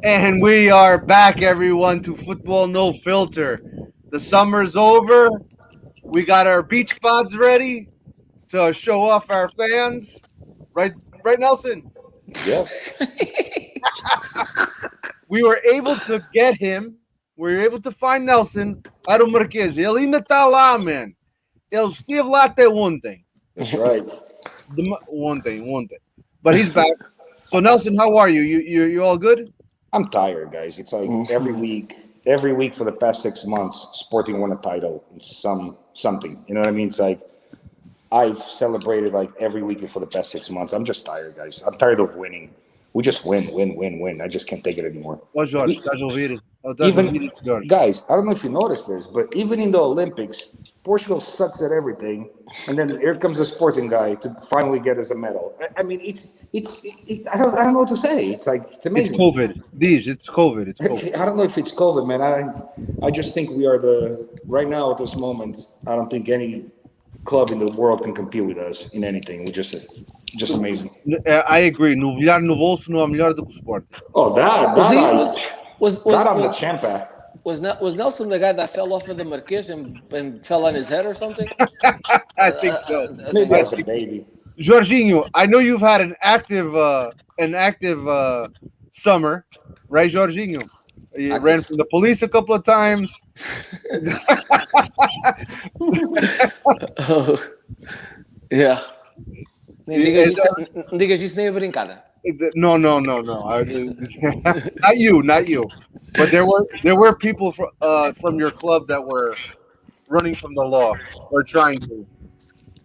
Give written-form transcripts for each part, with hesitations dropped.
And we are back, everyone, to Football No Filter. The summer's over. We got our beach pods ready to show off our fans. Right, right, Nelson? Yes. We were able to get him. We were able to find Nelson. Aro Marquez. Ele ainda tá lá, man. Ele esteve lá até ontem. That's right. One thing. But he's back. So, Nelson, how are you? You all good? I'm tired, guys. It's like every week for the past 6 months, Sporting won a title in something. You know what I mean? It's like I've celebrated like every week for the past 6 months. I'm just tired, guys. I'm tired of winning. We just win. I just can't take it anymore. Ô, Jorge, E- estás a ouvir? Oh, estás a Even ouvir, Jorge? guys, I don't know if you noticed this, but even in the Olympics, Portugal sucks at everything, and then here comes a Sporting guy to finally get us a medal. I mean, I don't know what to say. It's like it's It's amazing. COVID. These, it's COVID. It's COVID. I don't know if it's COVID, man. I just think we are the right now at this moment. I don't think any club in the world can compete with us in anything. We just amazing. I agree. No bilhar no bolso não há melhor do que o Sporting. Oh, Was he that I'm the champ at. was Nelson the guy that fell off of the Marquês and fell on his head or something? I think so. I Maybe think as so. a baby. Jorginho, I know you've had an active summer, right, Jorginho? You ran Active. from the police a couple of times. Oh, yeah. Nem digas Is- isso, não digas isso nem a brincar. no. Not you. But there were people from your club that were running from the law or trying to.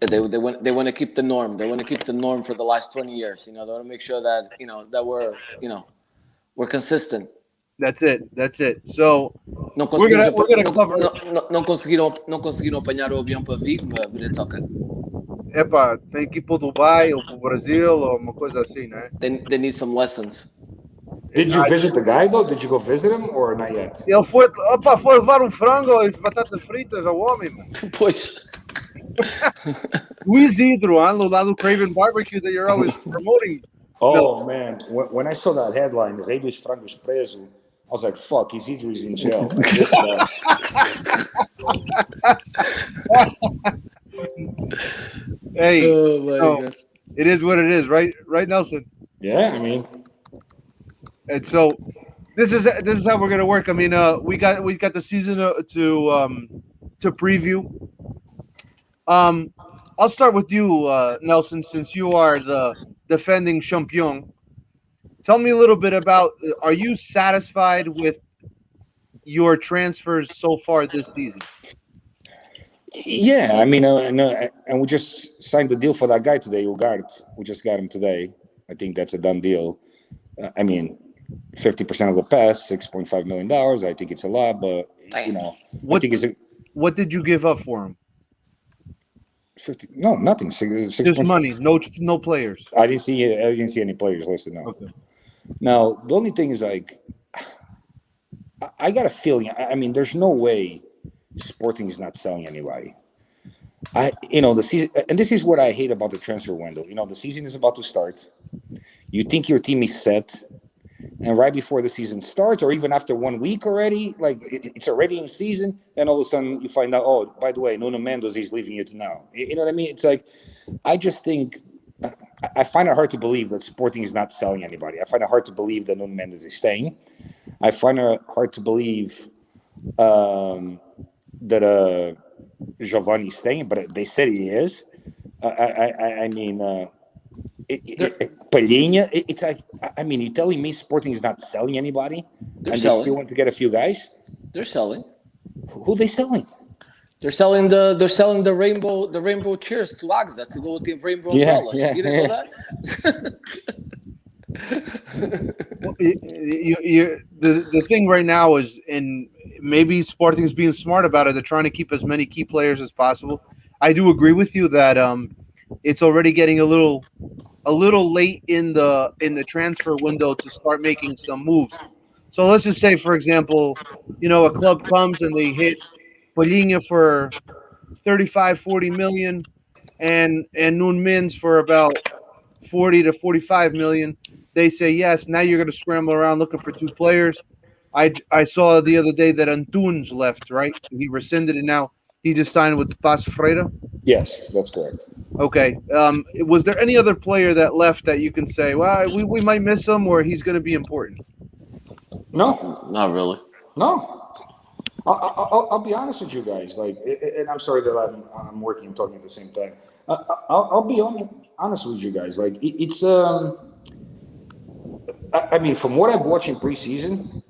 They want to keep the norm. They want to keep the norm for the last 20 years. They want to make sure that that we're consistent. That's it. So Não we're conseguimos gonna we're gonna cover. não conseguiram apanhar o avião para Vigo, but it's okay. Epa, tem que ir para o Dubai ou para o Brasil ou uma coisa assim, né? They need some lessons. Did you visit the guy though? Did you go visit him or not yet? Ele foi levar um frango e as batatas fritas ao homem, mano. Pois. O Isidro, lá do Craven Barbecue that you're always promoting. Oh man, when I saw that headline, Rei dos Frangos preso, I was like, "Fuck, Isidro is in jail." Like, this sucks. Hey, Oh my no, god. it is what it is, right? Right, Nelson. Yeah, I mean, And so this is how we're gonna work. I mean, we got the season to preview. I'll start with you, Nelson, since you are the defending champion. Tell me a little bit about. Are you satisfied with your transfers so far this season? yeah, I mean, no, and we just signed the deal for that guy today, Ugart. We just got him today. I think that's a done deal. I mean, 50% of the pass, $6.5 million. I think it's a lot, but Damn. I What think it's a what did you give up for him? 50. No, nothing. Six Just point. money, no players. I didn't see any players listed now. Okay. Now the only thing is like, I got a feeling. I mean, there's no way Sporting is not selling anybody. The season, and this is what I hate about the transfer window. The season is about to start. You think your team is set, and right before the season starts, or even after 1 week already, like it's already in season, and all of a sudden you find out, oh, by the way, Nuno Mendes is leaving you now. You know what I mean? It's like, I just think, I find it hard to believe that Sporting is not selling anybody. I find it hard to believe that Nuno Mendes is staying. I find it hard to believe that Giovanni is staying, but they said he is. I mean, Palhinha, it's like, I mean, you're telling me Sporting is not selling anybody, They're and selling. they still want to get a few guys? They're selling. Who they selling? They're selling the rainbow chairs to Agda to go with the rainbow Yeah, umbrellas. yeah, You didn't know that? The thing right now is, and maybe Sporting's being smart about it. They're trying to keep as many key players as possible. I do agree with you that it's already getting a little late in the transfer window to start making some moves. So let's just say, for example, a club comes and they hit Polina for 35, 40 million and Nun Mins for about 40 to 45 million. they say yes. Now you're going to scramble around looking for two players. I saw the other day that Antunes left, right? He rescinded it now. He just signed with Pas Freire. Yes, that's correct. Okay. Was there any other player that left that you can say, well, we might miss him or he's going to be important? No, Not really. no. I'll be honest with you guys. Like, and I'm sorry that I'm working and talking at the same time. I'll be honest with you guys. Like, it's I mean, from what I've watched in preseason,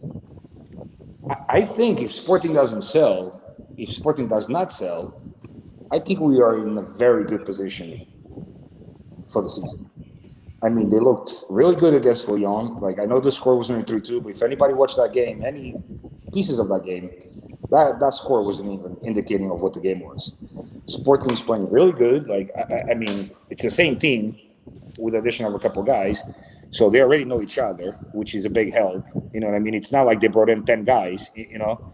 I think if Sporting doesn't sell, if Sporting does not sell, I think we are in a very good position for the season. I mean, they looked really good against Lyon. Like, I know the score was only 3-2, but if anybody watched that game, any pieces of that game, that score wasn't even indicating of what the game was. Sporting is playing really good. Like, I mean, it's the same team with the addition of a couple guys, so they already know each other, which is a big help. You know what I mean? It's not like they brought in 10 guys, you know.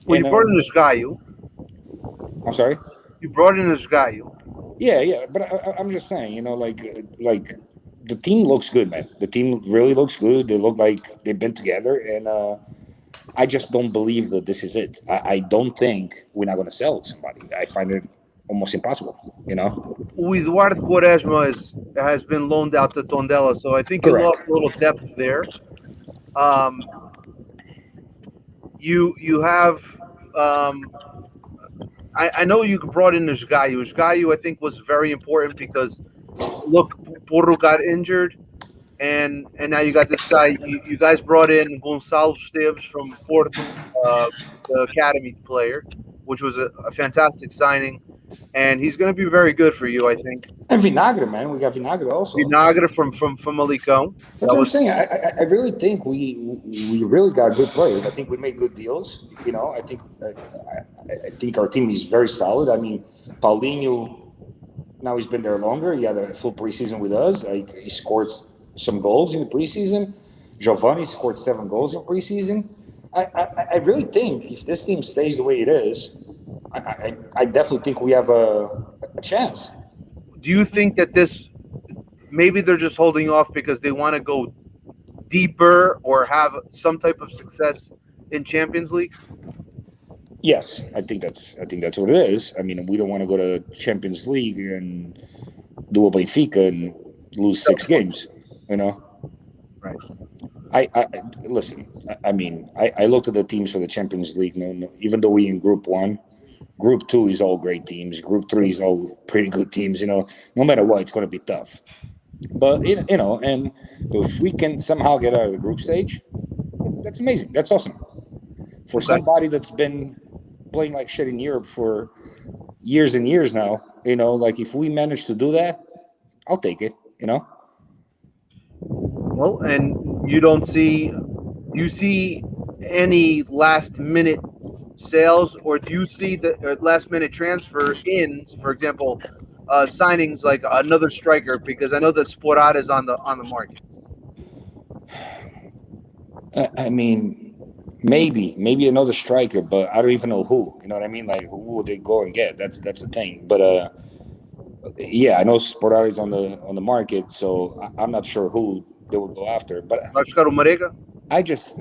Well, you brought in this guy, I'm sorry? You brought in this guy, Yeah, but I'm just saying, you know, like the team looks good, man. The team really looks good. They look like they've been together, and I just don't believe that this is it. I don't think we're not going to sell somebody. I find it almost impossible, you know? O Eduardo Quaresma has been loaned out to Tondela, so I think you Correct. lost a little depth there. You have I know you brought in Esgaio. Esgaio, I think, was very important because look, Porro got injured, and now you got this guy. You guys brought in Gonçalo Esteves from Porto, the academy player, which was a fantastic signing, and he's going to be very good for you, I think. And Vinagre, man. We got Vinagre also. Vinagre from Malicão. That's what I'm saying. I really think we really got good players. I think we made good deals. You know, I think our team is very solid. I mean, Paulinho, now he's been there longer. He had a full preseason with us. Like, he scored some goals in the preseason. Giovanni scored 7 goals in preseason. I really think if this team stays the way it is, I definitely think we have a chance. Do you think that this maybe they're just holding off because they want to go deeper or have some type of success in Champions League? Yes, I think that's what it is. I mean, we don't want to go to Champions League and do a Benfica and lose 6 games. You know, right? I listen. I mean, I looked at the teams for the Champions League. No, even though we in Group 1, Group 2 is all great teams. Group 3 is all pretty good teams. You know, no matter what, it's going to be tough. But you know, and if we can somehow get out of the group stage, that's amazing. That's awesome for somebody that's been playing like shit in Europe for years and years now. You know, like if we manage to do that, I'll take it. You know. Well, and you see any last minute sales, or do you see the last minute transfer ins, for example, signings like another striker? Because I know that Sporada is on the market. I mean, maybe another striker, but I don't even know who. You know what I mean? Like, who would they go and get? That's the thing. But yeah, I know Sporada is on the market, so I'm not sure who they would go after. But I just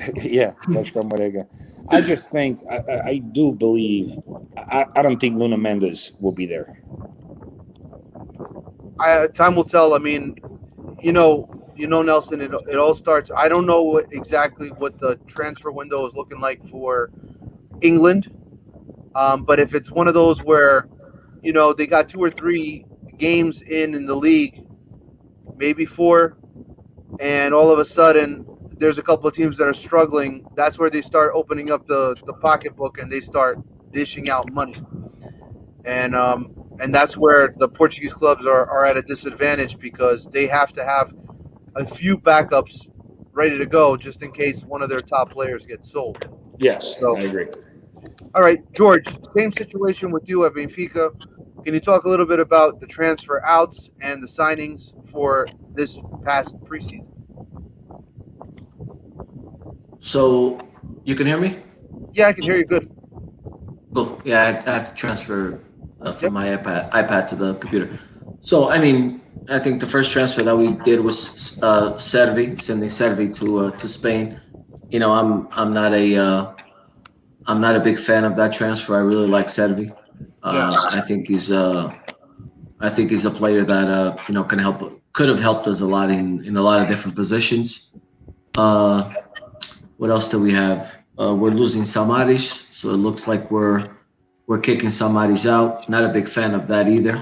I just think I do believe I don't think Nuno Mendes will be there. Time will tell. I mean, you know, Nelson. It all starts. I don't know exactly what the transfer window is looking like for England, but if it's one of those where, you know, they got 2 or 3 games in the league, maybe 4, and all of a sudden there's a couple of teams that are struggling, that's where they start opening up the pocketbook and they start dishing out money. And that's where the Portuguese clubs are at a disadvantage because they have to have a few backups ready to go just in case one of their top players gets sold. Yes, so, I agree. All right, George, same situation with you at Benfica. Can you talk a little bit about the transfer outs and the signings for this past preseason? So, you can hear me? Yeah, I can hear you good. Cool. Yeah, I had to transfer from my iPad to the computer. So, I mean, I think the first transfer that we did was Servi, sending Servi to Spain. You know, I'm not a big fan of that transfer. I really like Servi. Yeah. I think he's a player that you know could have helped us a lot in a lot of different positions. Uh, what else do we have? We're losing Samaris, so it looks like we're kicking Samaris out. Not a big fan of that either.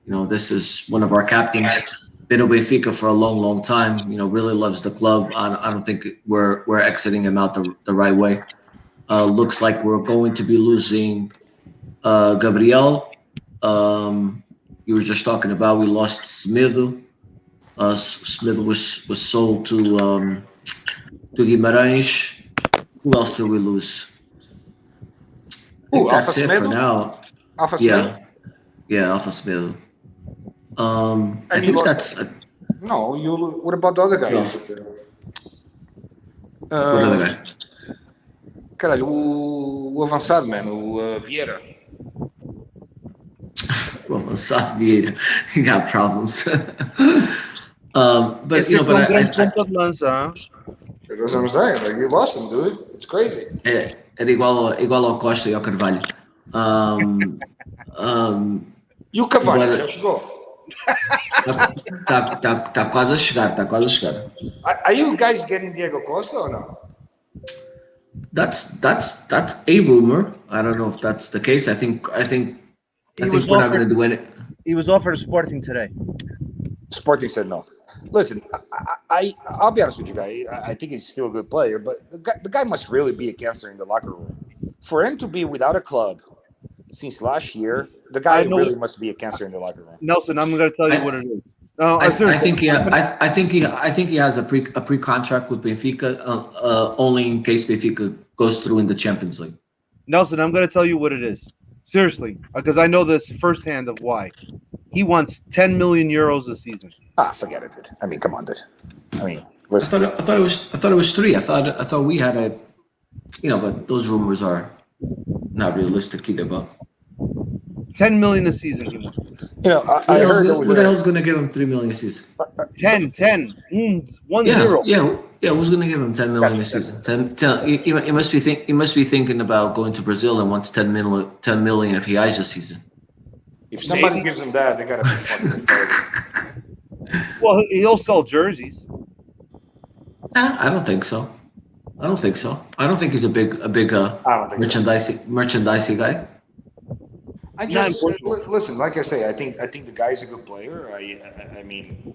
You know, this is one of our captains. Been a Benfica for a long, long time. You know, really loves the club. I don't think we're exiting him out the right way. Looks like we're going to be losing Gabriel. You were just talking about we lost Smido. Smith was sold to Guimarães. Who else did we lose? I think that's it for now. Alpha Smith? Yeah, Alpha Smith. I And think you that's No, you. What about the other guy? else? What other guy? Caralho, o avançado, man, o Vieira. Well, South Vieira, he got problems. But Esse you know, but é um grande ponta de lança, huh? That's what I'm saying. Like, you lost him, dude. It's crazy. era igual ao Costa e ao Carvalho. E o Cavani, Agora- já chegou? Tá quase a chegar, tá quase a chegar. Are you guys getting Diego Costa or no? That's a rumor. I don't know if that's the case. I think He was we're not going offered, to do it. he was offered a Sporting today. Sporting said no. Listen, I'll be honest with you guys. I think he's still a good player, but the guy must really be a cancer in the locker room. For him to be without a club since last year, the guy I know- really must be a cancer in the locker room. Nelson, I'm going to tell you what it is. I Seriously, think he has a pre contract with Benfica only in case Benfica goes through in the Champions League. Nelson, I'm going to tell you what it is. Seriously, because I know this firsthand of why. He wants 10 million euros a season. Forget it, dude. I mean, come on, dude. I mean, I listen. thought it was 3. I thought we had a, you know, but those rumors are not realistic either. But 10 million a season he wants. You know, I heard there who was the a- hell's going to give him 3 million a season? 10. 1 Yeah, 0. yeah. Who's going to give him 10 million a season? 10. He must be thinking about going to Brazil and wants 10 million if he eyes a season. If somebody gives him that, they gotta be fucking retarded. Well, he'll sell jerseys. I don't think so. I don't think he's a big I don't think so. merchandising guy. I Not just important. listen. Like I say, I think the guy's a good player. I mean,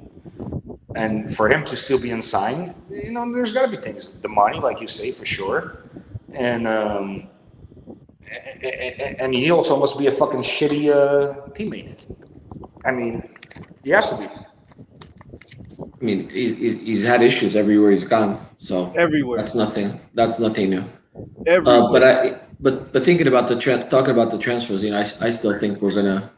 and for him to still be unsigned, you know, there's got to be things. The money, like you say, for sure, and he also must be a fucking shitty teammate. I mean, he has to be. I mean, he's had issues everywhere he's gone, so Everywhere. that's nothing new. Everywhere. But thinking about talking about the transfers, you know, I still think we're gonna,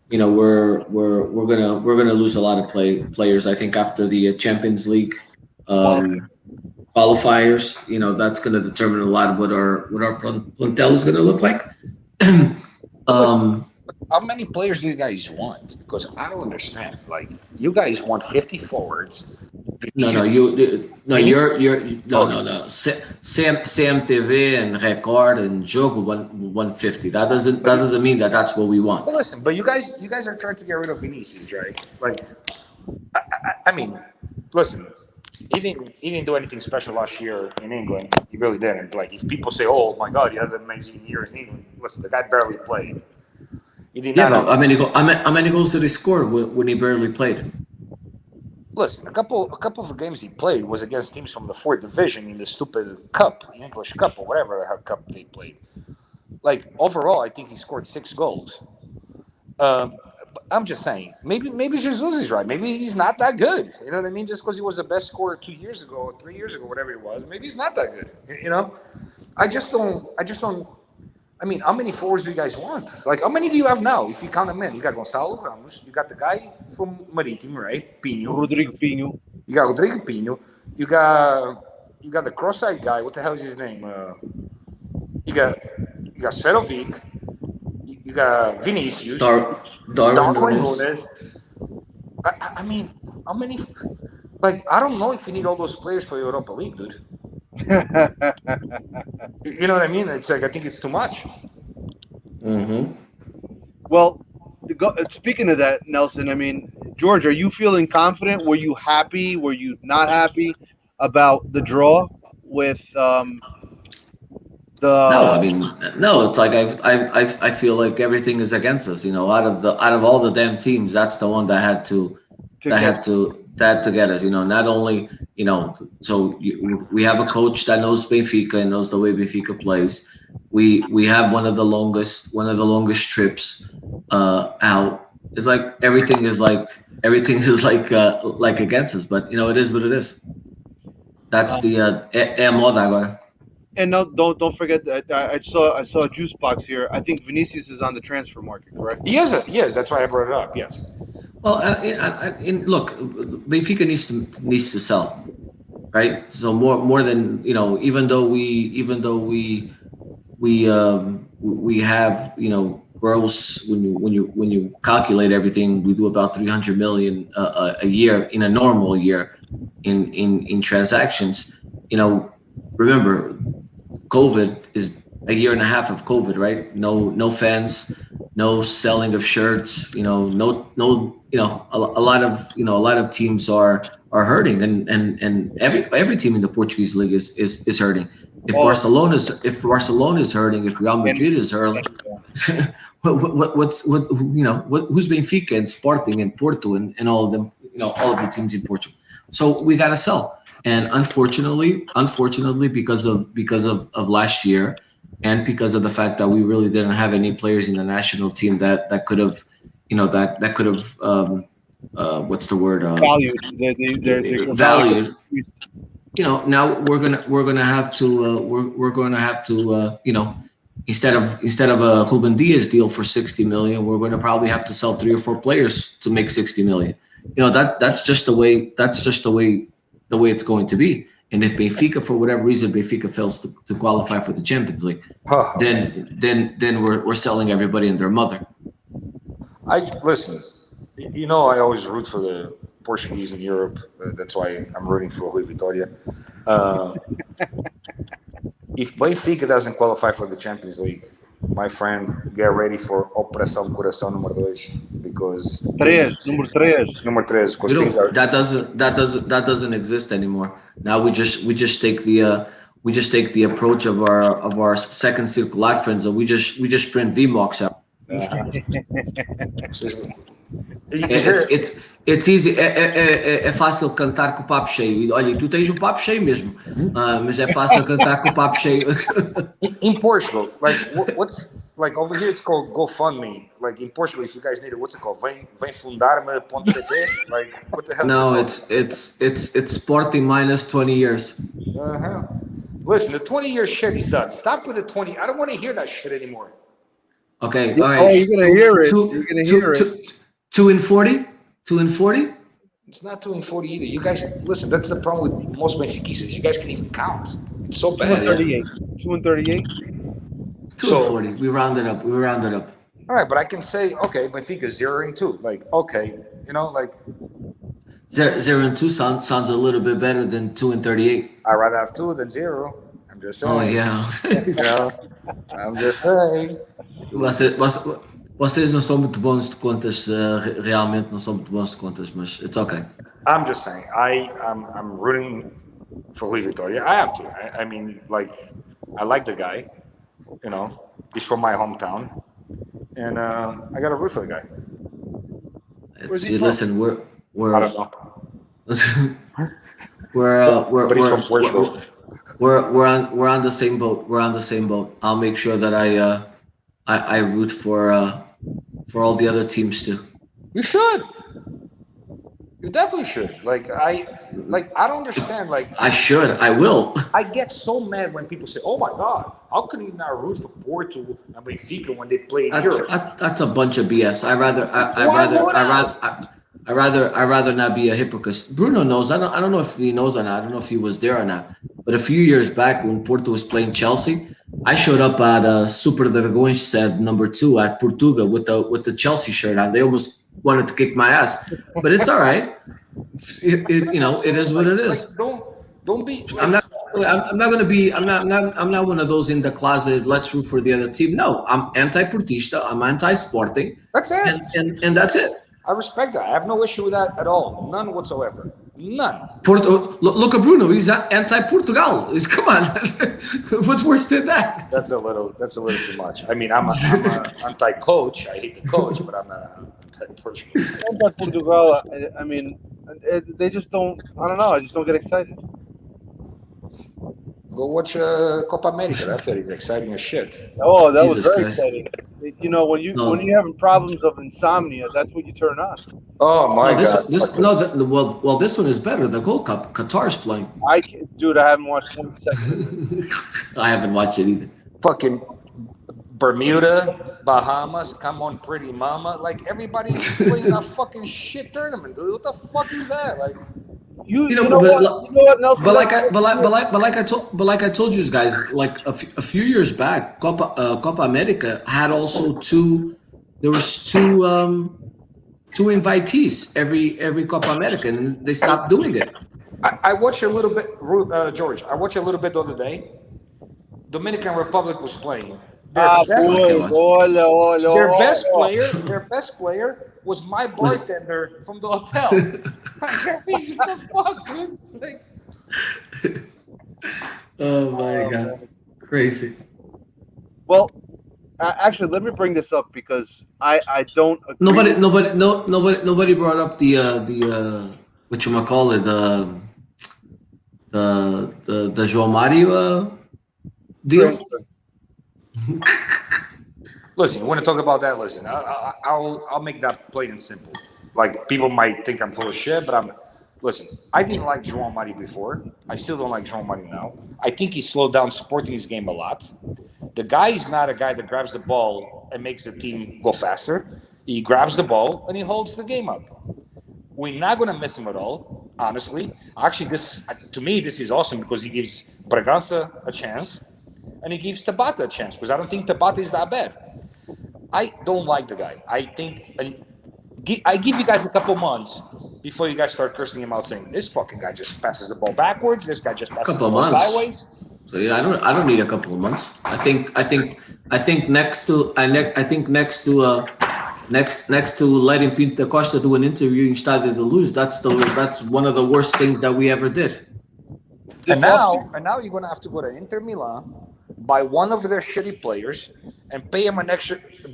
you know, we're gonna lose a lot of players. I think after the Champions League qualifiers, you know, that's gonna determine a lot of what our plantel is gonna look like. How many players do you guys want? Because I don't understand. Like, you guys want 50 forwards. No. CMTV and Record and Jogo 150. That doesn't mean that's what we want. Well, listen, but you guys are trying to get rid of Vinicius, right? Like, I mean, listen, he didn't do anything special last year in England. He really didn't. Like, if people say, "Oh my God, he had an amazing year in England," listen, the guy barely played. He did Yeah, not. but how many goals did he score when he barely played? Listen, a couple of games he played was against teams from the 4th division in the stupid cup, the English Cup or whatever the hell cup they played. Like, overall, I think he scored 6 goals. But I'm just saying, maybe Jesus is right. Maybe he's not that good. You know what I mean? Just because he was the best scorer 2 years ago or 3 years ago, whatever it was, maybe he's not that good. You know, I just don't. I mean, how many forwards do you guys want? Like, how many do you have now? If you count them in, you got Gonçalo Ramos, you got the guy from Marítimo, right? Pinho. Rodrigo Pinho. You got Rodrigo Pinho. You got the cross-side guy. What the hell is his name? You got Seferovic. You got Vinicius. Darwin Darwin Nunes. Nunes. I mean, how many? Like, I don't know if you need all those players for Europa League, dude. You know what I mean? It's like I think it's too much. Mm-hmm. Well, speaking of that, Nelson, I mean, George, are you feeling confident? Were you happy? Were you not happy about the draw with No, I the? mean, no. It's like I feel like everything is against us. You know, out of all the damn teams, that's the one that had to To that get, had to get us. You know, not only so we have a coach that knows Benfica and knows the way Benfica plays. We have one of the longest trips out. It's like everything is like against us, but you know it is what it is. That's the é a moda agora. and no, don't forget that I saw a juice box here. I think Vinicius is on the transfer market, correct? Yes, that's why I brought it up. Yes. Well, look, Benfica needs to sell, right? So more than even though we have gross when you calculate everything, we do about 300 million a year in a normal year in transactions. Remember, COVID is a year and a half of COVID, right? No fans, no selling of shirts. A lot of teams are hurting, and every team in the Portuguese league is hurting. If Barcelona is hurting, if Real Madrid is hurting, who's Benfica and Sporting and Porto and all of them, all of the teams in Portugal. So we got to sell. And unfortunately, because of last year, and because of the fact that we really didn't have any players in the national team that could have, what's the word? Valued. Valued. Now we're gonna have to instead of a Ruben Diaz deal for 60 million, we're going to probably have to sell 3 or 4 players to make 60 million. That's just the way it's going to be. And if Benfica, for whatever reason, fails to qualify for the Champions League, then we're selling everybody and their mother. Listen. I always root for the Portuguese in Europe. That's why I'm rooting for Rui Vitória. If Benfica doesn't qualify for the Champions League, my friend, get ready for Operação Coração número 2 because number 3 that doesn't exist anymore. Now we just take the approach of our second circular friends, and we just print VMOX out. It's easy, é fácil cantar com o papo cheio. Olha, tu tens um papo cheio mesmo, mas é fácil cantar com o papo cheio. In Portugal, what's like over here it's called GoFundMe. Like in Portugal, if you guys need it, what's it called? Vem fundar-me.pt? Like what the hell? No, it's Sporting minus 20 years. Listen, the 20-year shit is done. Stop with the 20. I don't want to hear that shit anymore. Okay, all right. Oh, you're gonna hear it. You're gonna hear it. 2 and 40. 2 and 40. It's not 2 and 40 either. You guys, listen. That's the problem with most Benfiquistas. You guys can't even count. It's so bad. 238. 238. 2 and 40. We rounded up. All right, but I can say, okay, Benfica 0 and 2. Like, okay, like 0 and 2 sounds a little bit better than 2 and 38. I'd rather have 2 than 0. I'm just saying. Oh yeah. I'm just saying. Vocês não são muito bons de contas, realmente não são muito bons de contas, mas it's okay. I'm just saying, I'm rooting for Rui Vitória. I have to. I mean, like, I like the guy. He's from my hometown, and I got to root for the guy. Where's he See, from? listen, we're I don't know. but he's from Portugal. We're on the same boat. I'll make sure that I root for all the other teams too. You should. You definitely should. I don't understand. I will. I get so mad when people say, "Oh my God, how can you not root for Porto and Benfica when they play in Europe?" That's a bunch of BS. I rather not be a hypocrite. Bruno knows. I don't know if he knows or not. I don't know if he was there or not. But a few years back, when Porto was playing Chelsea, I showed up at Super Dragões said number 2 at Portugal with the Chelsea shirt on. They almost wanted to kick my ass, but it's all right. It is what it is. Like, don't be. Like, I'm not gonna be. I'm not one of those in the closet. Let's root for the other team. No, I'm anti-Portista. I'm anti-Sporting, that's it. and that's it. I respect that. I have no issue with that at all. None whatsoever. None. Look at Bruno. He's anti-Portugal. Come on, what's worse than that? That's a little too much. I mean, I'm a anti-coach. I hate the coach, but I'm not anti-Portugal. Portugal, I mean, they just don't. I don't know. I just don't get excited. Go watch Copa America. That's it. He's exciting as shit. Oh, that was Jesus very Christ. exciting. When you're having problems of insomnia, that's what you turn on. Oh my god. This one is better. The Gold Cup. Qatar's playing. I haven't watched 1 second. I haven't watched it either. Fucking Bermuda, Bahamas, come on, pretty mama. Like everybody's playing a fucking shit tournament, dude. What the fuck is that? Like, You know what, Nelson? But like I told you guys, like a few years back, Copa America had also two. There was two invitees every Copa America, and they stopped doing it. I watched a little bit, George. I watched a little bit the other day. Dominican Republic was playing. Their best player was my bartender from the hotel. I mean, what the fuck, dude? Like, oh my god, crazy. Well, actually, let me bring this up because I don't. Agree. Nobody brought up the whatchamacallit, the João Mario deal. Listen, you want to talk about that? Listen, I'll make that plain and simple. Like, people might think I'm full of shit, but listen, I didn't like João Mario before. I still don't like João Mario now. I think he slowed down Sporting's game a lot. The guy is not a guy that grabs the ball and makes the team go faster. He grabs the ball and he holds the game up. We're not going to miss him at all, honestly. Actually, to me, this is awesome because he gives Bragança a chance and he gives Tabata a chance because I don't think Tabata is that bad. I don't like the guy. I think I give you guys a couple months before you guys start cursing him out, saying this fucking guy just passes the ball backwards. This guy just passes the ball sideways. So yeah, I don't need a couple of months. I think next to letting Pinto Costa do an interview in Estádio da Luz, that's one of the worst things that we ever did. And now you're gonna have to go to Inter Milan, buy one of their shitty players, and pay him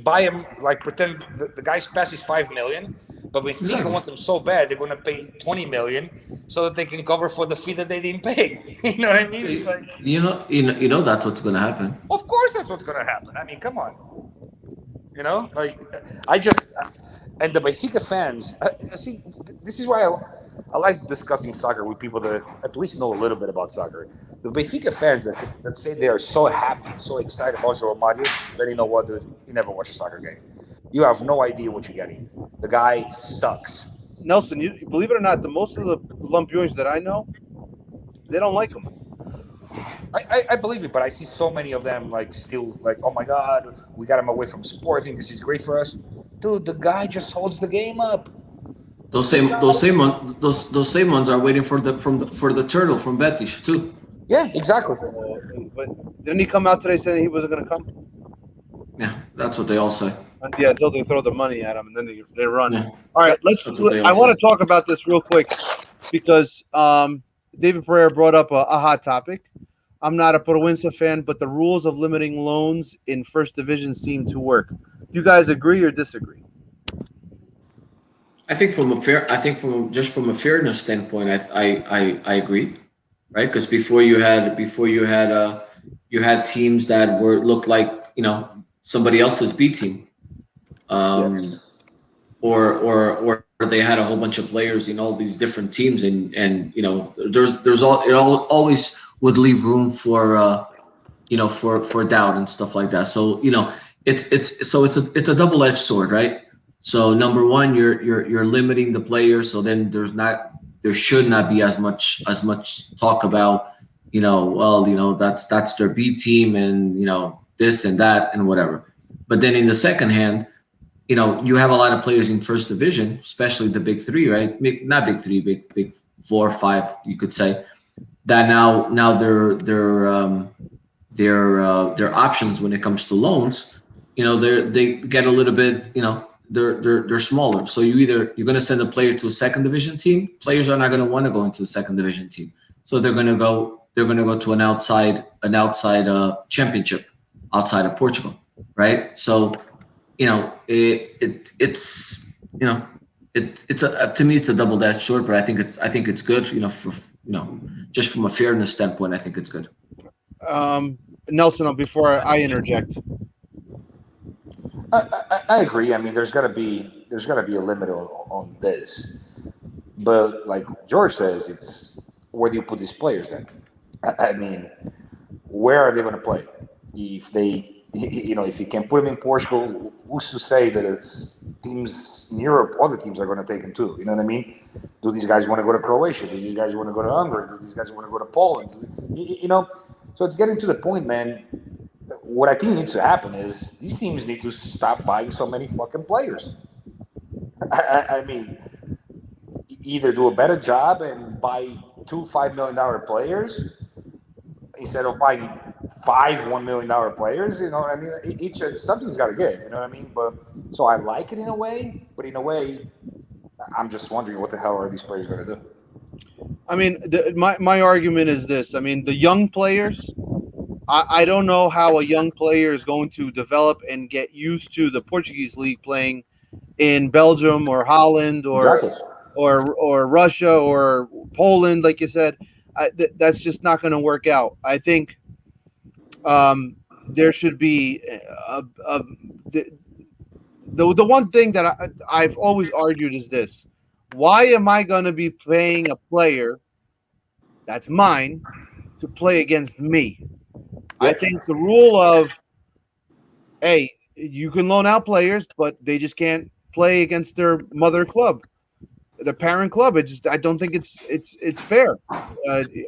buy him, like, pretend the guy's pass is $5 million, but when FIFA wants him so bad, they're gonna pay $20 million so that they can cover for the fee that they didn't pay. You know what I mean? It's like, you know that's what's gonna happen. Of course, that's what's gonna happen. I mean, come on. You know, like, and the Benfica fans. See, this is why I like discussing soccer with people that at least know a little bit about soccer. The Benfica fans that say they are so happy, so excited about João Mario, then you know what, dude? You never watch a soccer game. You have no idea what you're getting. The guy sucks. Nelson, you believe it or not, most of the Lampions that I know, they don't like him. I believe it, but I see so many of them still oh my god, we got him away from Sporting. This is great for us, dude. The guy just holds the game up. Those same ones are waiting for the turtle from Betis too. Yeah, exactly. But didn't he come out today saying he wasn't going to come? Yeah, that's what they all say. Yeah, until they throw the money at him and then they run. Yeah. All right, I want to talk about this real quick because David Pereira brought up a hot topic. I'm not a Proença fan, but the rules of limiting loans in First Division seem to work. You guys agree or disagree? I think from a fairness standpoint, I agree, right? Because before you had teams that looked like somebody else's B team, yes. or they had a whole bunch of players in all these different teams, and it always would leave room for doubt and stuff like that. So it's a double-edged sword, right? So number one, you're limiting the players, so then there should not be as much talk about that's their B team and this and that and whatever. But then in the second hand, you have a lot of players in first division, especially the big three, right? Not big three, big 4 or 5, you could say. That now their options when it comes to loans, they get a little bit, they're smaller. So you're going to send a player to a second division team. Players are not going to want to go into the second division team, so they're going to go to an outside championship outside of Portugal, right? So to me it's a double-edged sword, but I think it's good, just from a fairness standpoint. I think it's good. Nelson, before I interject, I agree. I mean, there's got to be a limit on this, but like George says, it's where do you put these players then? I mean, where are they going to play? If if you can put them in Portugal, who's to say that it's teams in Europe, other teams are going to take them too? You know what I mean? Do these guys want to go to Croatia? Do these guys want to go to Hungary? Do these guys want to go to Poland? So it's getting to the point, man. What I think needs to happen is these teams need to stop buying so many fucking players. I mean, either do a better job and buy 2 $5 million players instead of buying 5 $1 million players. You know what I mean? Something's got to give. You know what I mean? But so I like it in a way, but in a way, I'm just wondering what the hell are these players going to do? I mean, my argument is this. I mean, the young players, I don't know how a young player is going to develop and get used to the Portuguese league playing in Belgium or Holland or Russia or Poland, like you said. That's just not going to work out. I think there should be the one thing that I've always argued is this. Why am I going to be paying a player that's mine to play against me? I think the rule of, hey, you can loan out players, but they just can't play against their mother club, their parent club. I don't think it's fair.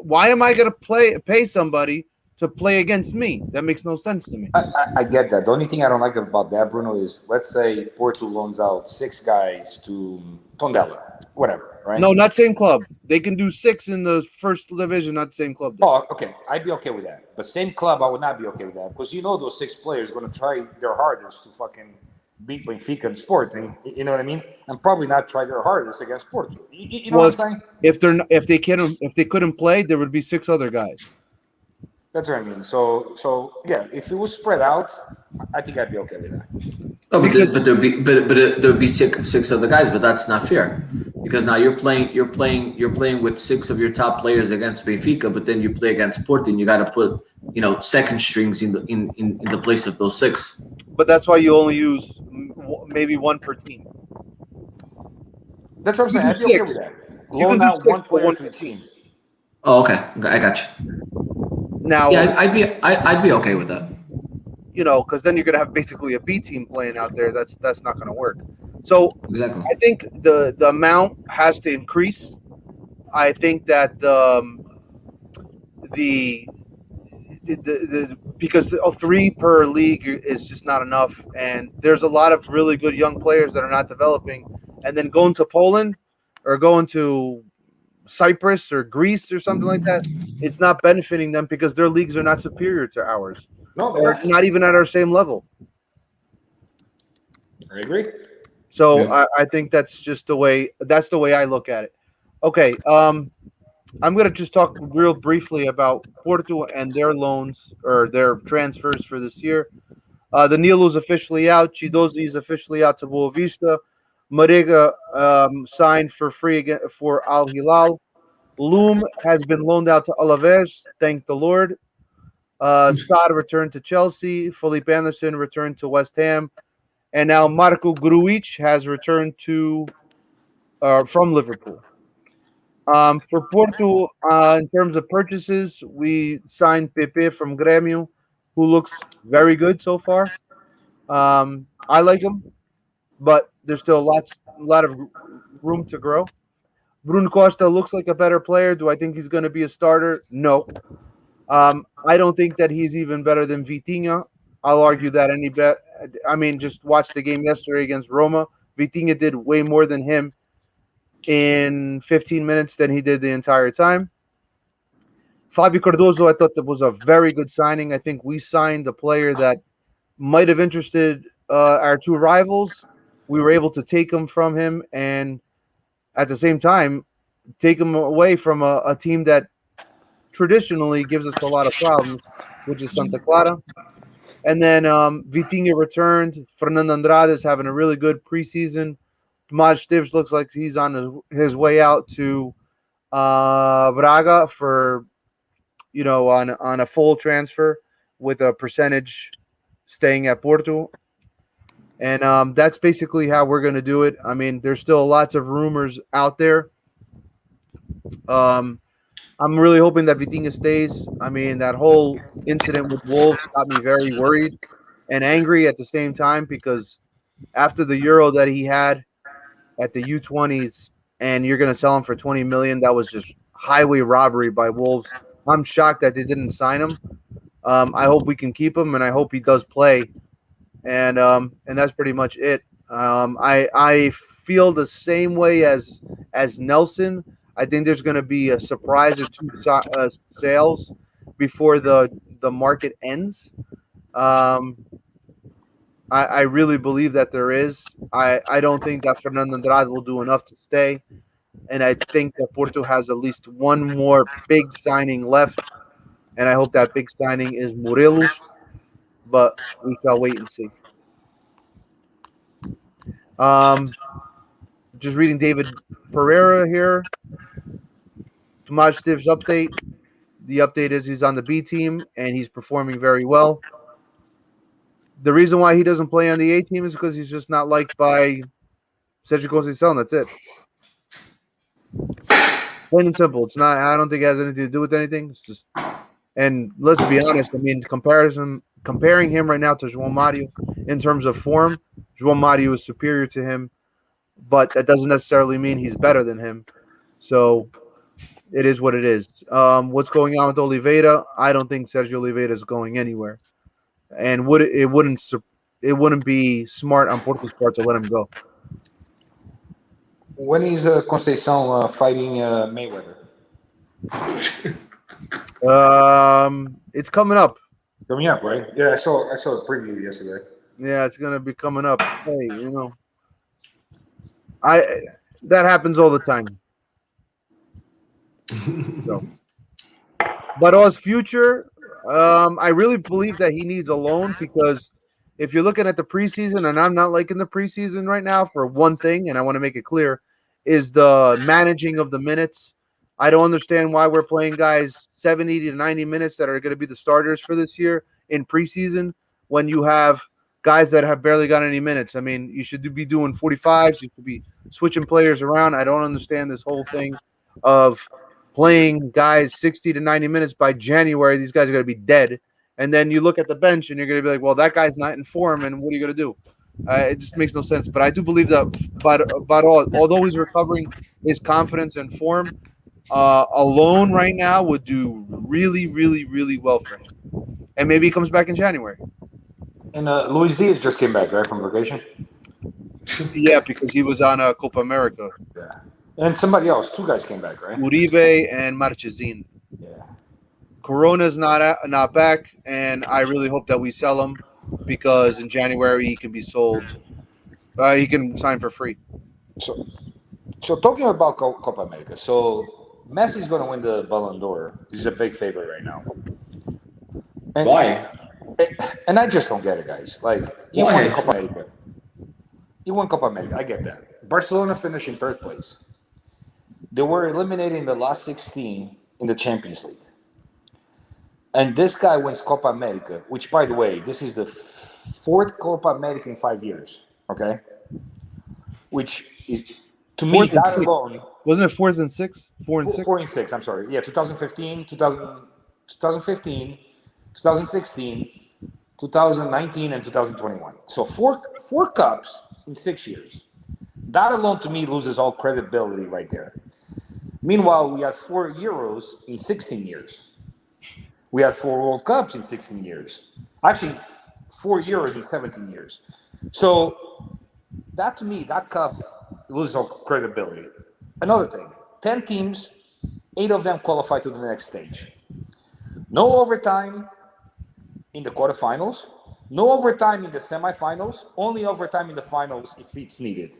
Why am I going to pay somebody to play against me? That makes no sense to me. I get that. The only thing I don't like about that, Bruno, is let's say Porto loans out 6 guys to Tondela, whatever, right? No, not same club. They can do 6 in the first division, not the same club. Oh, okay. I'd be okay with that. But same club, I would not be okay with that because those 6 players are going to try their hardest to fucking beat Benfica and Sporting. You know what I mean? And probably not try their hardest against Porto. You know what I'm saying? If they couldn't play, there would be 6 other guys. That's what I mean. So yeah, if it was spread out, I think I'd be okay with that. Oh, but there'd be six other guys, but that's not fair because now you're playing with 6 of your top players against Benfica, but then you play against Porto, and you got to put second strings in the place of those 6. But that's why you only use maybe 1 per team. That's what I'm saying. I'd be okay with that. Loan out 1 player to a team. Oh, okay, I got you. Now, yeah, I'd be okay with that. Because then you're gonna have basically a B team playing out there. That's not gonna work. So exactly, I think the amount has to increase. I think that the because 3 per league is just not enough, and there's a lot of really good young players that are not developing, and then going to Poland or going to Cyprus or Greece or something like that, it's not benefiting them because their leagues are not superior to ours. No, they're not even at our same level. I agree. So yeah. I think that's the way I look at it. Okay, I'm going to just talk real briefly about Porto and their loans or their transfers for this year. Danilo is officially out. Chidozi is officially out to Boa Vista. Marega signed for free again for Al Hilal. Loom has been loaned out to Alaves. Thank the Lord. Stade returned to Chelsea. Felipe Anderson returned to West Ham. And now Marco Grujic has returned from Liverpool. For Porto, in terms of purchases, we signed Pepe from Grêmio, who looks very good so far. I like him, but there's still a lot of room to grow. Bruno Costa looks like a better player. Do I think he's going to be a starter? No. I don't think that he's even better than Vitinha. I'll argue that any bet. I mean, just watch the game yesterday against Roma. Vitinha did way more than him in 15 minutes than he did the entire time. Fabio Cardozo, I thought that was a very good signing. I think we signed a player that might have interested our two rivals. We were able to take him from him, and at the same time, take him away from a team that traditionally gives us a lot of problems, which is Santa Clara. And then Vitinha returned. Fernando Andrade is having a really good preseason. Tomas Stivs looks like he's on his way out to Braga for, on a full transfer with a percentage staying at Porto. And that's basically how we're going to do it. I mean, there's still lots of rumors out there. I'm really hoping that Vitinha stays. I mean, that whole incident with Wolves got me very worried and angry at the same time, because after the Euro that he had at the U20s, and you're going to sell him for 20 million, that was just highway robbery by Wolves. I'm shocked that they didn't sign him. I hope we can keep him, and I hope he does play. And that's pretty much it. I feel the same way as Nelson. I think there's going to be a surprise or two sales before the market ends. I really believe that there is. I don't think that Fernando Andrade will do enough to stay, and I think that Porto has at least one more big signing left, and I hope that big signing is Morelos, but we shall wait and see. Just reading David Pereira here. Tomas Stiv's update. The update is he's on the B team and he's performing very well. The reason why he doesn't play on the A team is because he's just not liked by Sergio Conceição. That's it. Plain and simple. It's not. I don't think it has anything to do with anything. It's just. And let's be honest. I mean, comparing him right now to João Mario in terms of form, João Mario is superior to him, but that doesn't necessarily mean he's better than him. So it is what it is. What's going on with Oliveira? I don't think Sergio Oliveira is going anywhere, and it wouldn't be smart on Porto's part to let him go. When is Conceição fighting Mayweather? It's coming up. Coming up, right? Yeah, I saw the preview yesterday. Yeah, it's gonna be coming up. Hey, that happens all the time. So. But O's future, I really believe that he needs a loan, because if you're looking at the preseason, and I'm not liking the preseason right now for one thing, and I want to make it clear, is the managing of the minutes. I don't understand why we're playing guys 70 to 90 minutes that are going to be the starters for this year in preseason when you have guys that have barely got any minutes. I mean, you should be doing 45s. You should be switching players around. I don't understand this whole thing of playing guys 60 to 90 minutes. By January, these guys are going to be dead. And then you look at the bench and you're going to be like, well, that guy's not in form, and what are you going to do? It just makes no sense. But I do believe that although he's recovering his confidence and form, a loan right now would do really, really, really well for him. And maybe he comes back in January. And Luis Diaz just came back, right, from vacation? Yeah, because he was on Copa America. Yeah. And somebody else, two guys came back, right? Uribe and Marchesín. Yeah. Corona's not back, and I really hope that we sell him, because in January he can be sold. He can sign for free. So talking about Copa America, so Messi's going to win the Ballon d'Or. He's a big favorite right now. And, Why? And I just don't get it, guys. Like, he won Copa America. He won Copa America. I get that. Barcelona finished in third place. They were eliminated in the last 16 in the Champions League. And this guy wins Copa America, which, by the way, this is the fourth Copa America in 5 years. Okay? Which is, to me, that alone. Wasn't it 4th and 6? 4 and 6? 4 and 6, I'm sorry. Yeah, 2015, 2016, 2019, and 2021. So four cups in 6 years. That alone, to me, loses all credibility right there. Meanwhile, we have 4 Euros in 16 years. We have 4 World Cups in 16 years. Actually, 4 years in 17 years. So that to me, that cup loses all credibility. Another thing, 10 teams, 8 of them qualify to the next stage. No overtime in the quarterfinals, no overtime in the semifinals, only overtime in the finals if it's needed.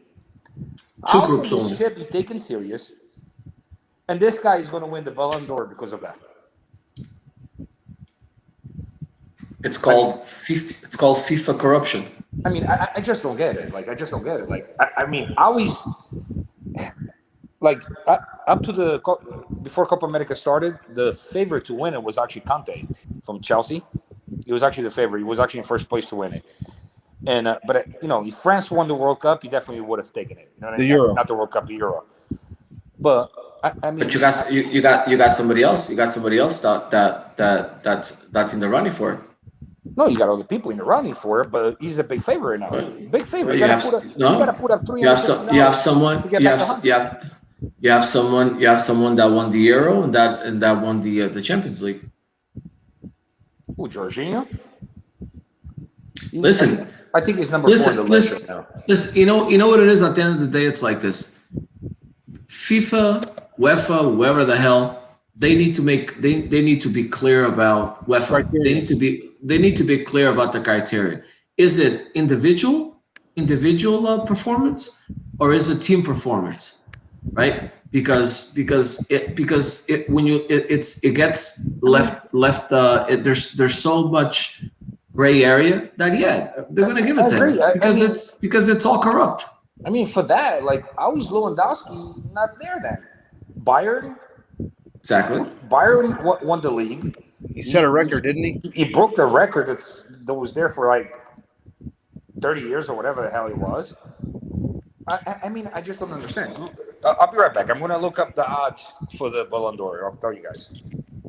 Two How groups can this only. shit be taken serious? And this guy is going to win the Ballon d'Or because of that. It's called FIFA corruption. I mean, I just don't get it. Like, I just don't get it. Like, I mean, I always, like, up to before Copa America started, the favorite to win it was actually Conte from Chelsea. He was actually the favorite. He was actually in first place to win it. And but you know, if France won the World Cup, he definitely would have taken it. You know what I mean? Euro. Not the World Cup, the Euro. But I mean, But you got somebody else. You got somebody else that's in the running for it. no, you got other people in the running for it, but he's a big favorite now. Big favorite. You gotta put up $350. You have someone that won the Euro and that won the Champions League. Who, Jorginho? Listen, I think he's number 4 in the list right now. Listen, you know what it is. At the end of the day, it's like this: FIFA, UEFA, whoever the hell, they need to be clear about UEFA. Criteria. They need to be clear about the criteria. Is it individual performance, or is it team performance? Right? Because it gets left. There's so much gray area that they're gonna give it to him because it's all corrupt. I mean, for that, like, how is Lewandowski not there then? Bayern Exactly. Bayern won the league. He set a record, didn't he? He broke the record that was there for like 30 years or whatever the hell he was. I mean, I just don't understand. I'll be right back. I'm going to look up the odds for the Ballon d'Or. I'll tell you guys.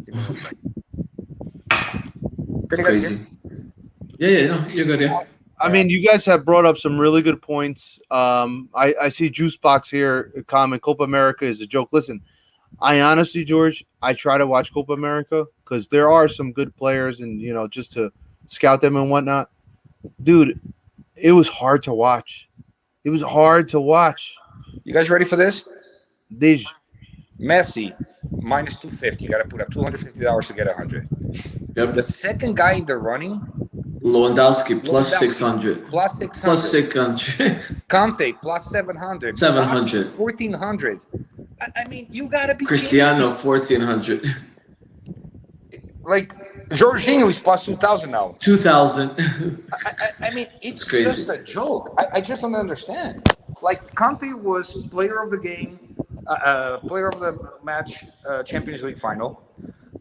Give me 1 second. It's crazy. Yeah, no, you're good, yeah. I mean, you guys have brought up some really good points. I see Juicebox here comment, Copa America is a joke. Listen, I honestly, George, I try to watch Copa America because there are some good players and, you know, just to scout them and whatnot. Dude, it was hard to watch. It was hard to watch. You guys ready for this? These Messi, minus 250. You got to put up $250 to get 100. Yep. The second guy in the running, Lewandowski plus 600. Plus 600. Plus 600. Conte plus 700. 700. 1,400. I mean, you got to be Cristiano 1,400. Like, Jorginho is plus 2,000 now. 2,000. I mean, it's crazy. just a joke. I just don't understand. Like, Conte was player of the game, player of the match, Champions League final,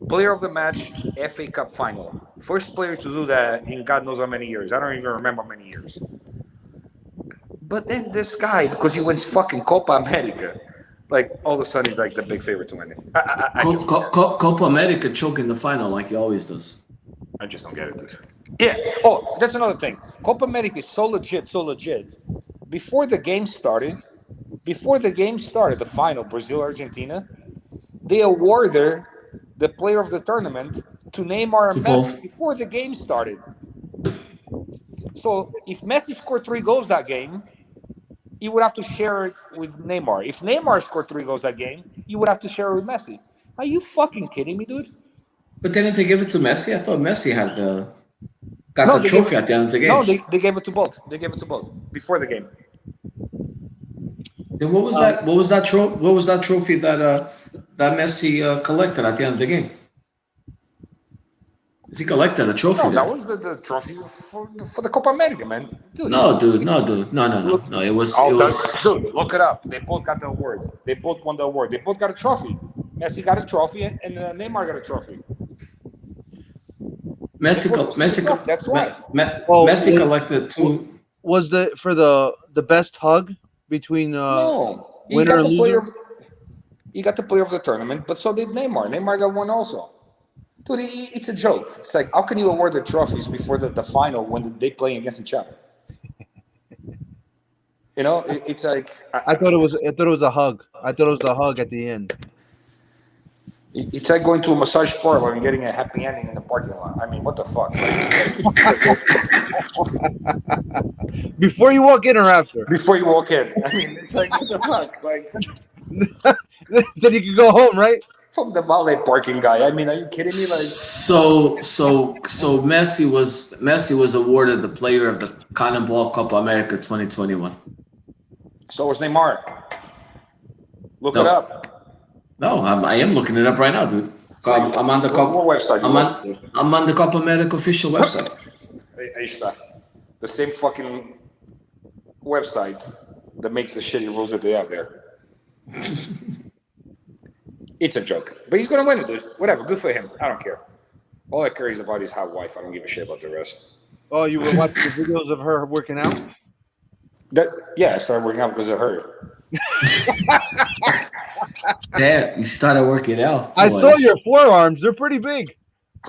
player of the match, FA Cup final. First player to do that in God knows how many years. I don't even remember how many years. But then this guy, because he wins fucking Copa America, like, all of a sudden he's like the big favorite to win it. Copa America choke in the final like he always does. I just don't get it, dude. Yeah. Oh, that's another thing. Copa America is so legit. Before the game started, the final, Brazil-Argentina, they awarded the player of the tournament to Neymar and Messi before the game started. So if Messi scored 3 goals that game, he would have to share it with Neymar. If Neymar scored 3 goals that game, he would have to share it with Messi. Are you fucking kidding me, dude? But didn't they give it to Messi? I thought Messi had got the trophy at the end of the game. No, they gave it to both. They gave it to both before the game. Then what was that? What was that trophy that Messi collected at the end of the game? He collected a trophy. No, that was the trophy for the Copa America, man. Dude, No. It was. Dude, look it up. They both got the award. They both won the award. They both got a trophy. Messi got a trophy, and Neymar got a trophy. Messi collected 2. Was for the best hug between No, winner and loser? He got the player of the tournament, but so did Neymar. Neymar got one also. Dude, it's a joke. It's like, how can you award the trophies before the final when they play against each other? You know, it's like I thought it was a hug. I thought it was the hug at the end. It's like going to a massage parlor and getting a happy ending in the parking lot. I mean, what the fuck? Before you walk in or after? Before you walk in, I mean, it's like what the fuck? Like Then you can go home, right? from the valet parking guy. I mean, are you kidding me? Like, So Messi was awarded the player of the CONMEBOL Copa America 2021. so was Neymar. Look No. it up. No, I am looking it up right now, dude. I'm on the What Copa. website? I'm on the Copa America official website. Ahí está. The same fucking website that makes the shitty rules that they have there. It's a joke. But he's going to win it, dude. Whatever. Good for him. I don't care. All I care is about his hot wife. I don't give a shit about the rest. Oh, you were watching the videos of her working out? Yeah, I started working out because of her. Damn, you started working out. I saw your forearms. They're pretty big.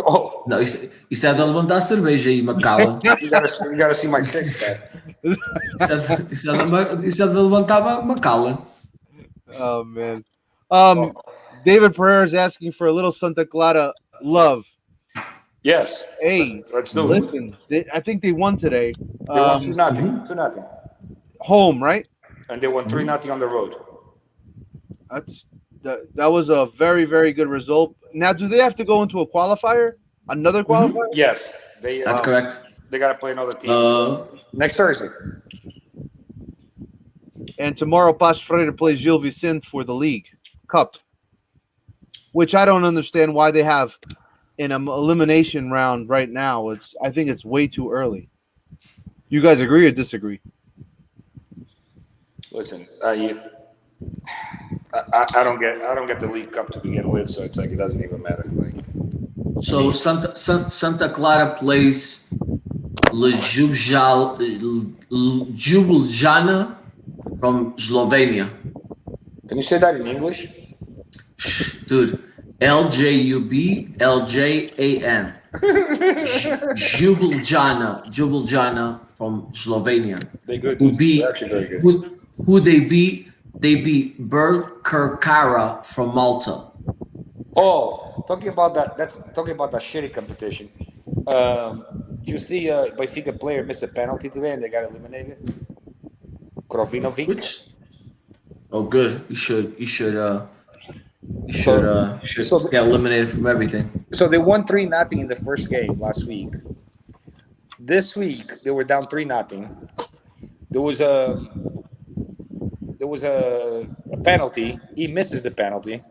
Oh, Não, isso é da levantar cerveja aí, Macallan. you gotta see my six pack. Isso é da levantar Macallan. Oh, man. David Pereira is asking for a little Santa Clara love. Yes. Hey, Let's do it. listen, I think they won today. They won 2-0. 2-0. Home, right? And they won 3-0 on the road. That was a very, very good result. Now, do they have to go into a qualifier? Another qualifier? Yes. That's correct. They got to play another team. Next Thursday. And tomorrow, Paços Ferreira plays Gil Vicente for the League Cup, which I don't understand why they have in an elimination round right now. I think it's way too early. You guys agree or disagree? Listen, I don't get the League Cup to begin with, so it's like it doesn't even matter. Like, So Santa Clara plays Ljubljana from Slovenia. can you say that in English? Dude, LJUBLJAN. Ljubljana from Slovenia. They good. Who beat? They're actually very good. Who they beat? They beat Birkirkara from Malta. Oh, talking about that. That's talking about that shitty competition. You see, Benfica player missed a penalty today, and they got eliminated. Krovinovic. Which? Oh, good. You should get eliminated from everything. So they won 3-0 in the first game last week. This week they were down 3-0. There was a penalty. He misses the penalty.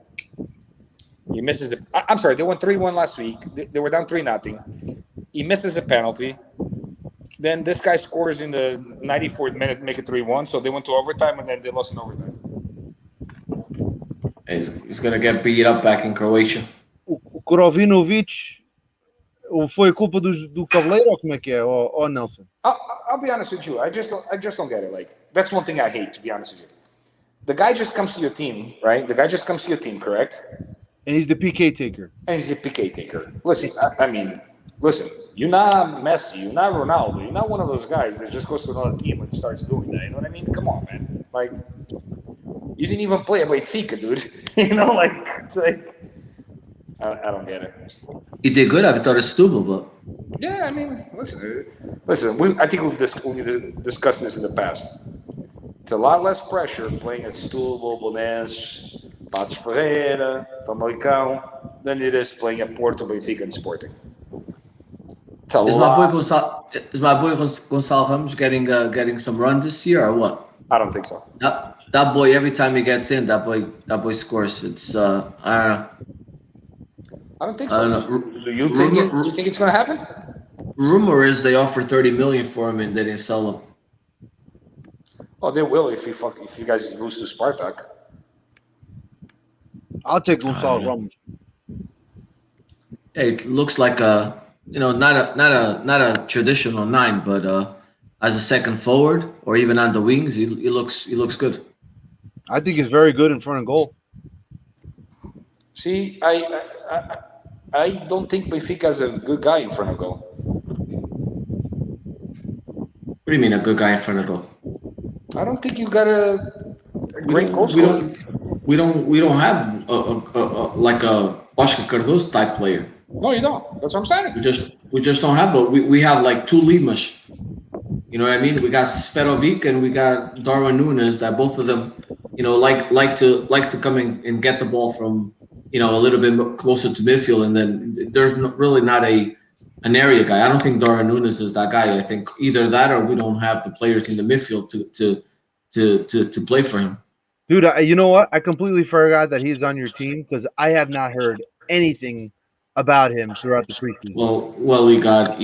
I'm sorry. They won 3-1 last week. They were down 3-0. He misses a penalty. Then this guy scores in the 94th minute, make it 3-1. So they went to overtime, and then they lost in overtime. He's gonna get beat up back in Croatia. O Krovinovic foi culpa do Cavaleiro ou como é que é? Ou Nelson? I'll be honest with you. I just don't get it. Like, that's one thing I hate, to be honest with you. The guy just comes to your team, right? The guy just comes to your team, correct? And he's the PK taker. And he's a PK taker. Listen, I mean, you're not Messi, you're not Ronaldo, you're not one of those guys that just goes to another team and starts doing that. You know what I mean? Come on, man. Like, you didn't even play at Benfica, dude. You know, like, it's like, I don't get it. He did good at Vitória Setúbal, but Yeah, I mean, listen. I think we've discussed this in the past. It's a lot less pressure playing at Setúbal, Belenenses, Paços Ferreira, Famalicão, than it is playing at Porto, Benfica, and Sporting. is my boy Gonçalo Ramos getting some run this year or what? I don't think so. That boy, every time he gets in, that boy scores. It's I don't know. I don't think I so. don't know. Do you think it's going to happen? Rumor is they offered 30 million for him and they didn't sell him. Oh, they will if you guys lose to Spartak. I'll take Gonçalo Ramos. Yeah, it looks like not a traditional 9, but as a second forward or even on the wings, he looks good. I think he's very good in front of goal. See, I don't think Benfica is a good guy in front of goal. What do you mean a good guy in front of goal? I don't think you got a great goal scorer. we don't have like a Oscar Cardoso type player. No, you don't. That's what I'm saying. We just don't have those. We have like two Limas. You know what I mean? We got Sferovic and we got Darwin Nunes. That both of them, like to come in and get the ball from a little bit closer to midfield. And then there's really not an area guy. I don't think Darwin Nunes is that guy. I think either that or we don't have the players in the midfield to play for him. Dude, you know what? I completely forgot that he's on your team because I have not heard anything about him throughout the preseason. Well, you got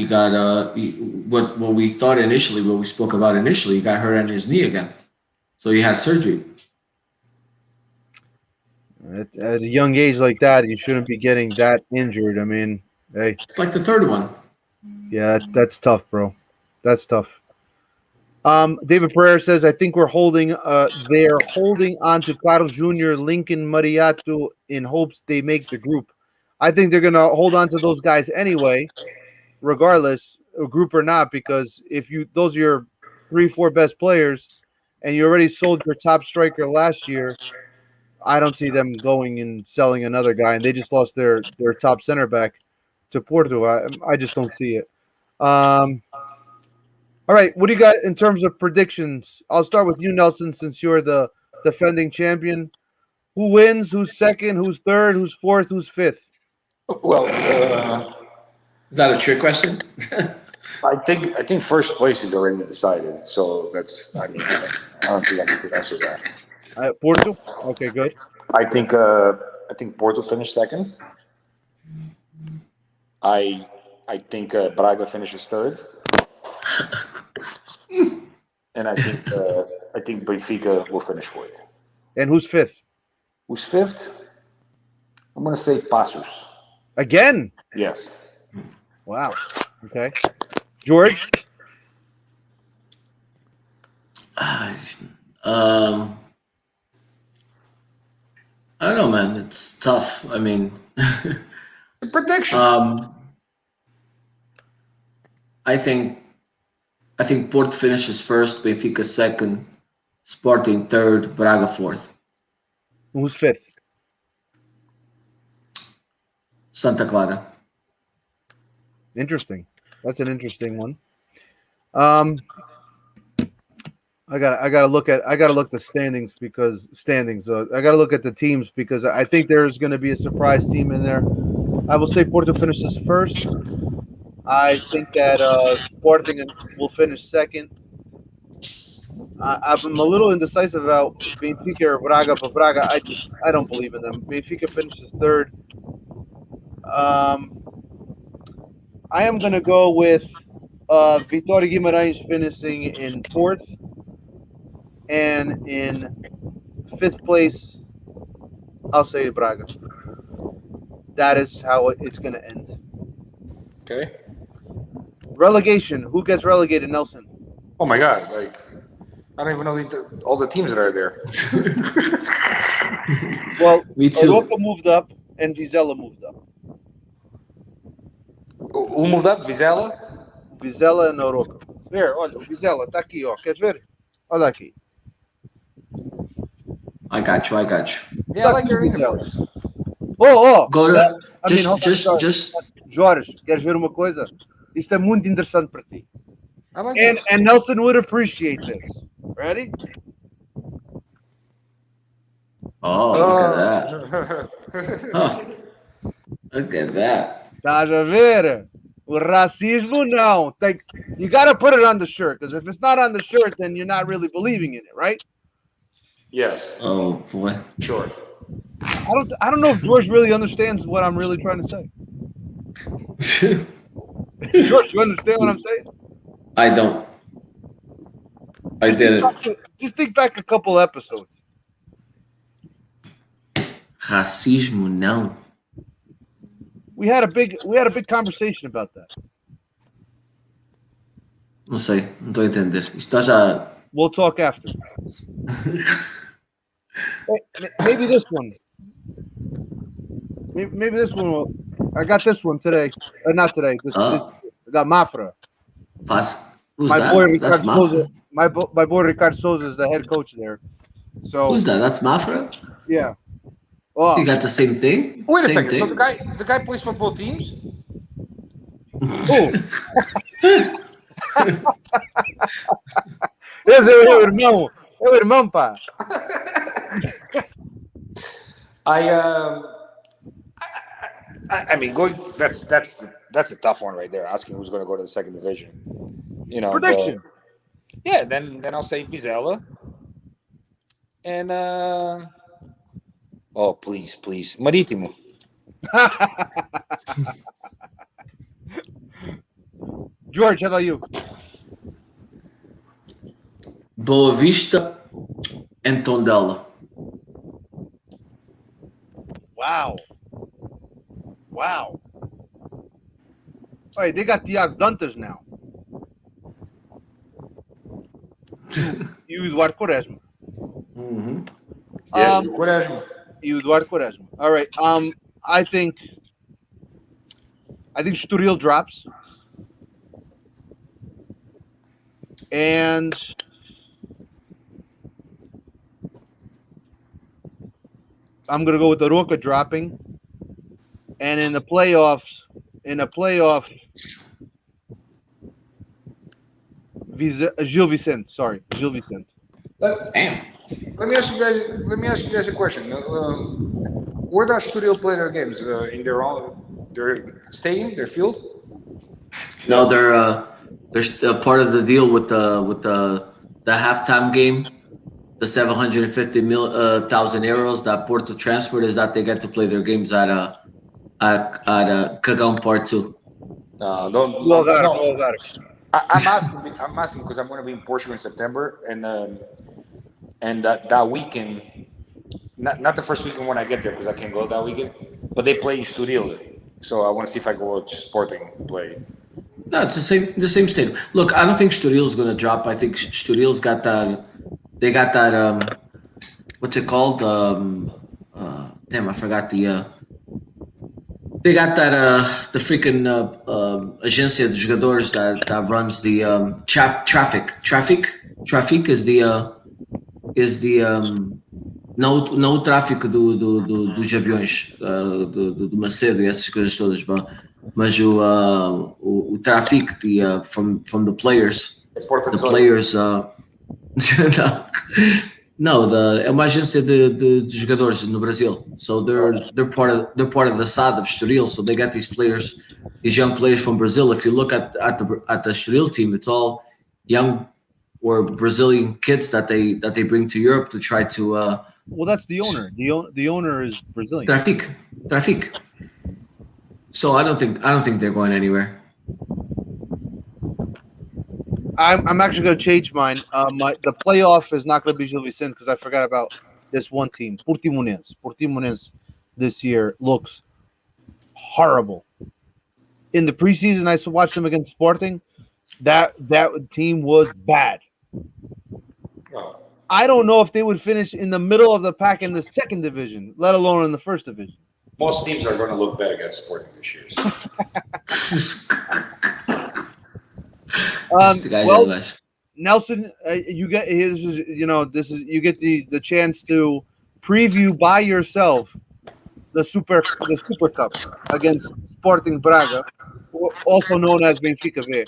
what we thought initially, what we spoke about initially. He got hurt on his knee again, so he had surgery. At a young age like that, you shouldn't be getting that injured. I mean, hey, It's like the third one. yeah, that's tough, bro. That's tough. David Pereira says, I think they're holding on to Carlos Jr., Lincoln Mariato in hopes they make the group. I think they're going to hold on to those guys anyway, regardless, a group or not, because if those are your 3-4 best players and you already sold your top striker last year, I don't see them going and selling another guy, and they just lost their top center back to Porto. I just don't see it. All right, what do you got in terms of predictions? I'll start with you, Nelson, since you're the defending champion. Who wins? Who's second? Who's third? Who's fourth? Who's fifth? Well, Is that a trick question? I think first place is already decided. So that's. I mean, I don't think I need to answer that. Porto? Okay, good. I think Porto finished second. I think Braga finishes third. And I think Benfica will finish fourth. And who's fifth? Who's fifth? I'm gonna say Passos. Again? Yes. Wow. Okay. George? I don't know, man. It's tough. I mean, Prediction. I think Porto finishes first, Benfica second, Sporting third, Braga fourth, Who's fifth? Santa Clara. Interesting. That's an interesting one. I gotta look at the standings because I gotta look at the teams because I think there's going to be a surprise team in there. I will say Porto finishes first. I think that Sporting will finish second. I'm a little indecisive about Benfica or Braga, but Braga, I don't believe in them. Benfica finishes third. I am going to go with Vitória Guimarães finishing in fourth. And in fifth place, I'll say Braga. That is how it's going to end. Okay. Relegation. Who gets relegated, Nelson? Oh my God! Like, I don't even know all the teams that are there. Well, Me too. Oroco moved up and Vizela moved up. Who moved up? Vizela? Vizela and Oroco. Here, olha, o Vizela tá aqui, ó. Quer ver? Olha aqui. I got you. Yeah, I like your Vizela. influence. Oh, Go to hold on. just Jorge, queres ver uma coisa? Isto é muito interessante para ti. I like And it. Nelson would appreciate this. Ready? oh look at that. Oh, look at that. Estás a ver? O racismo não. You got to put it on the shirt because if it's not on the shirt, then you're not really believing in it, right? Yes, Oh boy. sure. I don't know if George really understands what I'm really trying to say. George, you understand what I'm saying? I don't. I didn't. Just think back a couple episodes. Racismo não. We had a big conversation about that. Não sei, não estou a entender. Isto já. We'll talk after. Maybe this one. Maybe this one. I got this one today. Not today. This I got Mafra. Who's My that? boy Ricardo That's Souza. Mafra. My boy Ricardo Souza is the head coach there. So Who's that? That's Mafra. yeah. Oh, You got the same thing. Wait a same second. thing. So the guy plays for both teams. oh. Esse é o irmão. É o irmão, pá. I mean, going. That's a tough one right there. Asking who's going to go to the second division. You know. Prediction. Yeah. Then I'll say Vizela. And oh please, Marítimo. George, how about you? Boa Vista and Tondela. Wow. Hey, they got Thiago Dantas now. E o Eduardo Quaresma. Mm-hmm. Quaresma. E o Eduardo Quaresma. All right. I think Estoril drops. And I'm gonna go with the Roca dropping. And in the playoffs, Gil Vicente. Sorry, Gil Vicente. Damn. Let me ask you guys a question. Where does Studio play their games? In their stadium, their field? No, they're part of the deal with the halftime game. The 750,000 euros that Porto transferred is that they get to play their games at Cagão Part 2. I'm asking because I'm going to be in Portugal in September, and that weekend, not the first weekend when I get there because I can't go that weekend, but they play Estoril, so I want to see if I go watch Sporting play. No, it's the same stadium. Look, I don't think Storil's going to drop. I think Storil's got that. They got that. What's it called? Damn, I forgot the. They got that. The freaking agência de jogadores that runs the traffic. Traffic is the não o tráfico dos aviões do Macedo e essas coisas todas, mas o tráfico from the players. The players. É uma agência de jogadores no Brasil. So they're part of the SAD of Estoril. So they got these young players from Brazil. If you look at the Estoril team, it's all young or Brazilian kids that they bring to Europe to try to. Well, that's the owner. The owner is Brazilian. Traffic. So I don't think they're going anywhere. I'm actually going to change mine. The playoff is not going to be Gil Vicente because I forgot about this one team, Portimonense. This year looks horrible. In the preseason, I watched them against Sporting. That team was bad. I don't know if they would finish in the middle of the pack in the second division, let alone in the first division. Most teams are going to look bad against Sporting this year. Well, Nelson, you get you get the chance to preview by yourself the Super Cup against Sporting Braga, also known as Benfica B.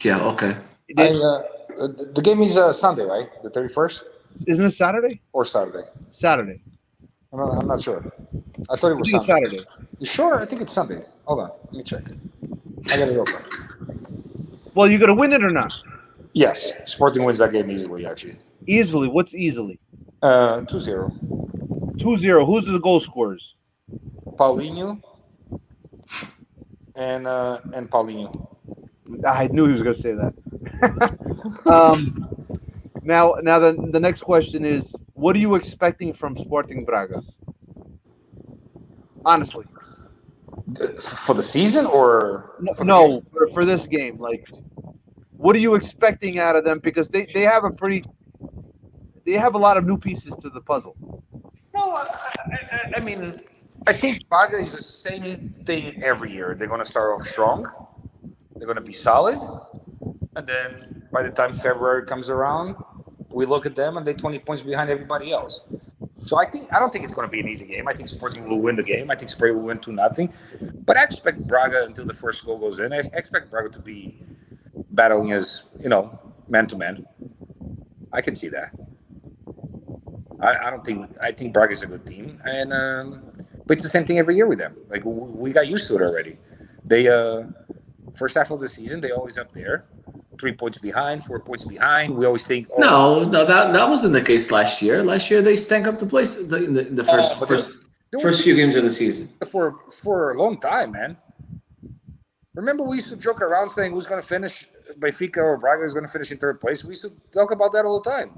Yeah, okay. The game is Sunday, right? The 31st? Isn't it Saturday? Or Saturday? Saturday. I'm not sure. I thought it was Sunday. Saturday. You sure? I think it's Sunday. Hold on. Let me check. I got it open. Well, you going to win it or not? Yes. Sporting wins that game easily, actually. Easily? What's easily? 2-0. 2-0. Who's the goal scorers? Paulinho and Paulinho. I knew he was going to say that. Now the next question is, what are you expecting from Sporting Braga? Honestly. For the season or no, for this game, like, what are you expecting out of them? Because they have a lot of new pieces to the puzzle. No, I mean, I think Braga is the same thing every year. They're going to start off strong. They're going to be solid, and then by the time February comes around, we look at them and they're 20 points behind everybody else. So I don't think it's going to be an easy game. I think Sporting will win the game. I think Sporting will win 2-0. But I expect Braga until the first goal goes in. I expect Braga to be battling as man to man. I can see that. I think Braga is a good team, and but it's the same thing every year with them. Like we got used to it already. They first half of the season they always up there, 3 points behind, 4 points behind. We always think, No, that wasn't the case last year. Last year they stank up the place in the first few games of the season. For a long time, man. Remember, we used to joke around saying who's going to finish, Benfica or Braga is going to finish in third place. We used to talk about that all the time.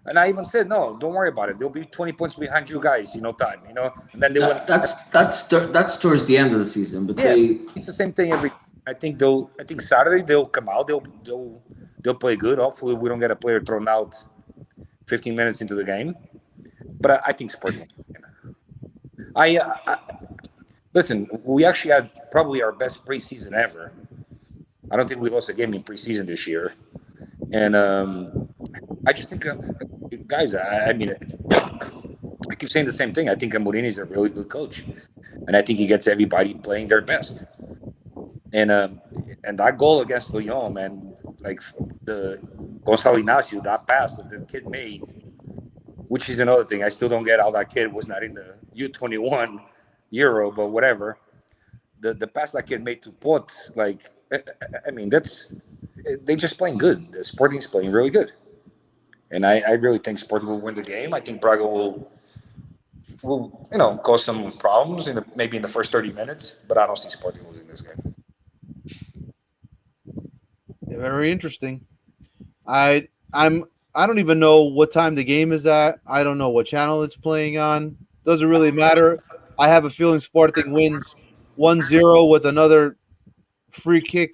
And I even said, no, don't worry about it. They'll be 20 points behind you guys, time, And then they win. That's towards the end of the season, but it's the same thing every. I think Saturday they'll come out. They'll play good. Hopefully, we don't get a player thrown out 15 minutes into the game. But I think Sporting. Listen. We actually had probably our best preseason ever. I don't think we lost a game in preseason this year, and I just think, guys. I keep saying the same thing. I think Amorim is a really good coach, and I think he gets everybody playing their best. And that goal against Lyon, man, like the Gonçalo Inácio, that pass that the kid made, which is another thing. I still don't get how that kid was not in the U21 Euro, but whatever. The pass that kid made to Pot, like, I mean, they just playing good. The Sporting's playing really good. And I really think Sporting will win the game. I think Braga will cause some problems maybe in the first 30 minutes, but I don't see Sporting losing this game. Yeah, very interesting. I don't even know what time the game is at. I don't know what channel it's playing on. Doesn't really matter. I have a feeling Sporting wins 1-0 with another free kick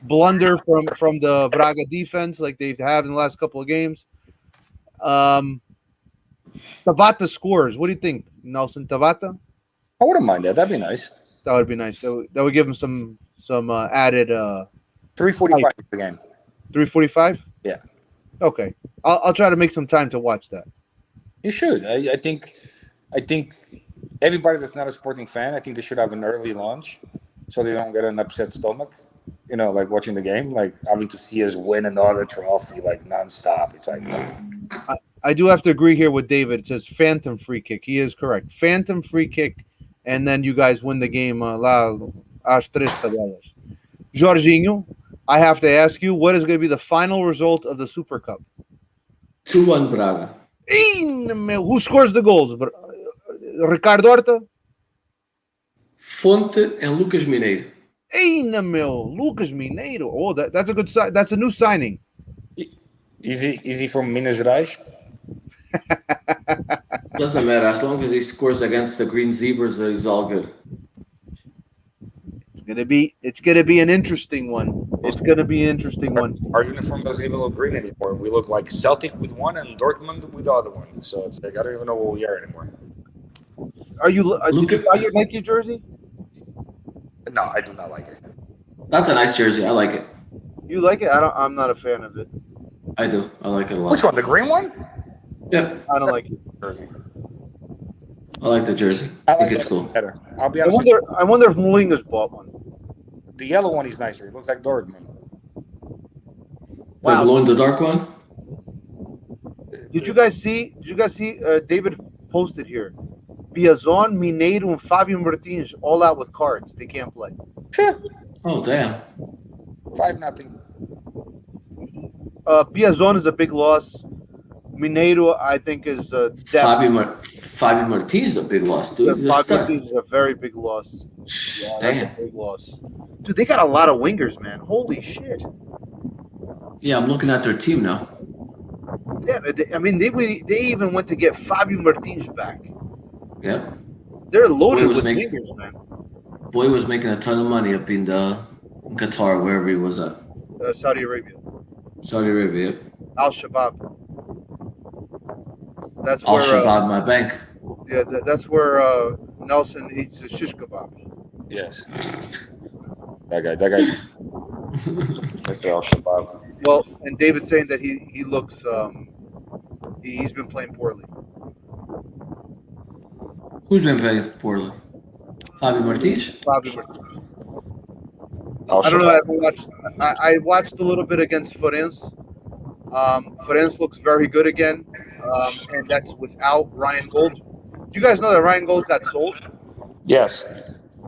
blunder from the Braga defense like they've had in the last couple of games. Tabata scores. What do you think, Nelson? Tabata? I wouldn't mind that. That'd be nice. That would be nice. That would give him some added 3:45 the game. 3:45? Yeah. Okay. I'll try to make some time to watch that. You should. I think everybody that's not a Sporting fan, I think they should have an early launch so they don't get an upset stomach. Like watching the game, like having to see us win another trophy like nonstop. It's like I do have to agree here with David. It says phantom free kick. He is correct. Phantom free kick, and then you guys win the game. Às três tabelas. Jorginho, I have to ask you, what is going to be the final result of the Super Cup? 2-1 Braga. Who scores the goals? Ricardo Horta? Fonte and Lucas Mineiro. Lucas Mineiro. Oh, that's a good sign. That's a new signing. Is he from Minas Gerais? Doesn't matter. As long as he scores against the Green Zebras, that is all good. It's gonna be an interesting one. It's gonna be an interesting one. Our uniform doesn't even look green anymore. We look like Celtic with one and Dortmund with the other one. So it's like I don't even know what we are anymore. Did you buy your Nike jersey? No, I do not like it. That's a nice jersey. I like it. You like it? I'm not a fan of it. I do. I like it a lot. Which one? The green one? Yep. I don't like it. Jersey. I like the jersey. I think it's cool. Better. I'll be honest. I wonder if Molinga's bought one. The yellow one is nicer. It looks like Dortmund. Wow. The glow in the dark one? Did you guys see? David posted here. Piazon, Mineiro, and Fabio Martins all out with cards. They can't play. Oh, damn. 5-0. Piazon is a big loss. Mineiro, I think, is Fabio Martins is a big loss, dude. Fabio Martins is a very big loss. Yeah, damn. That's a big loss. Dude, they got a lot of wingers, man. Holy shit. Yeah, I'm looking at their team now. Yeah, I mean, they even went to get Fabio Martins back. Yeah. They're loaded with wingers, man. Boy was making a ton of money up in Qatar, wherever he was at. Saudi Arabia. Saudi Arabia, yep. Al-Shabaab. That's I'll where Shabab my bank. Yeah, that's where Nelson eats the shish kebabs. Yes. That guy. Mr. Al Shabab. Well, and David's saying that he looks he's been playing poorly. Who's been playing poorly? Fabio Martins? Bobby Martinez. Al I don't know. I Shabab. haven't watched. I watched a little bit against Forense. Forense looks very good again, and that's without Ryan Gold. Do you guys know that Ryan Gold got sold? Yes.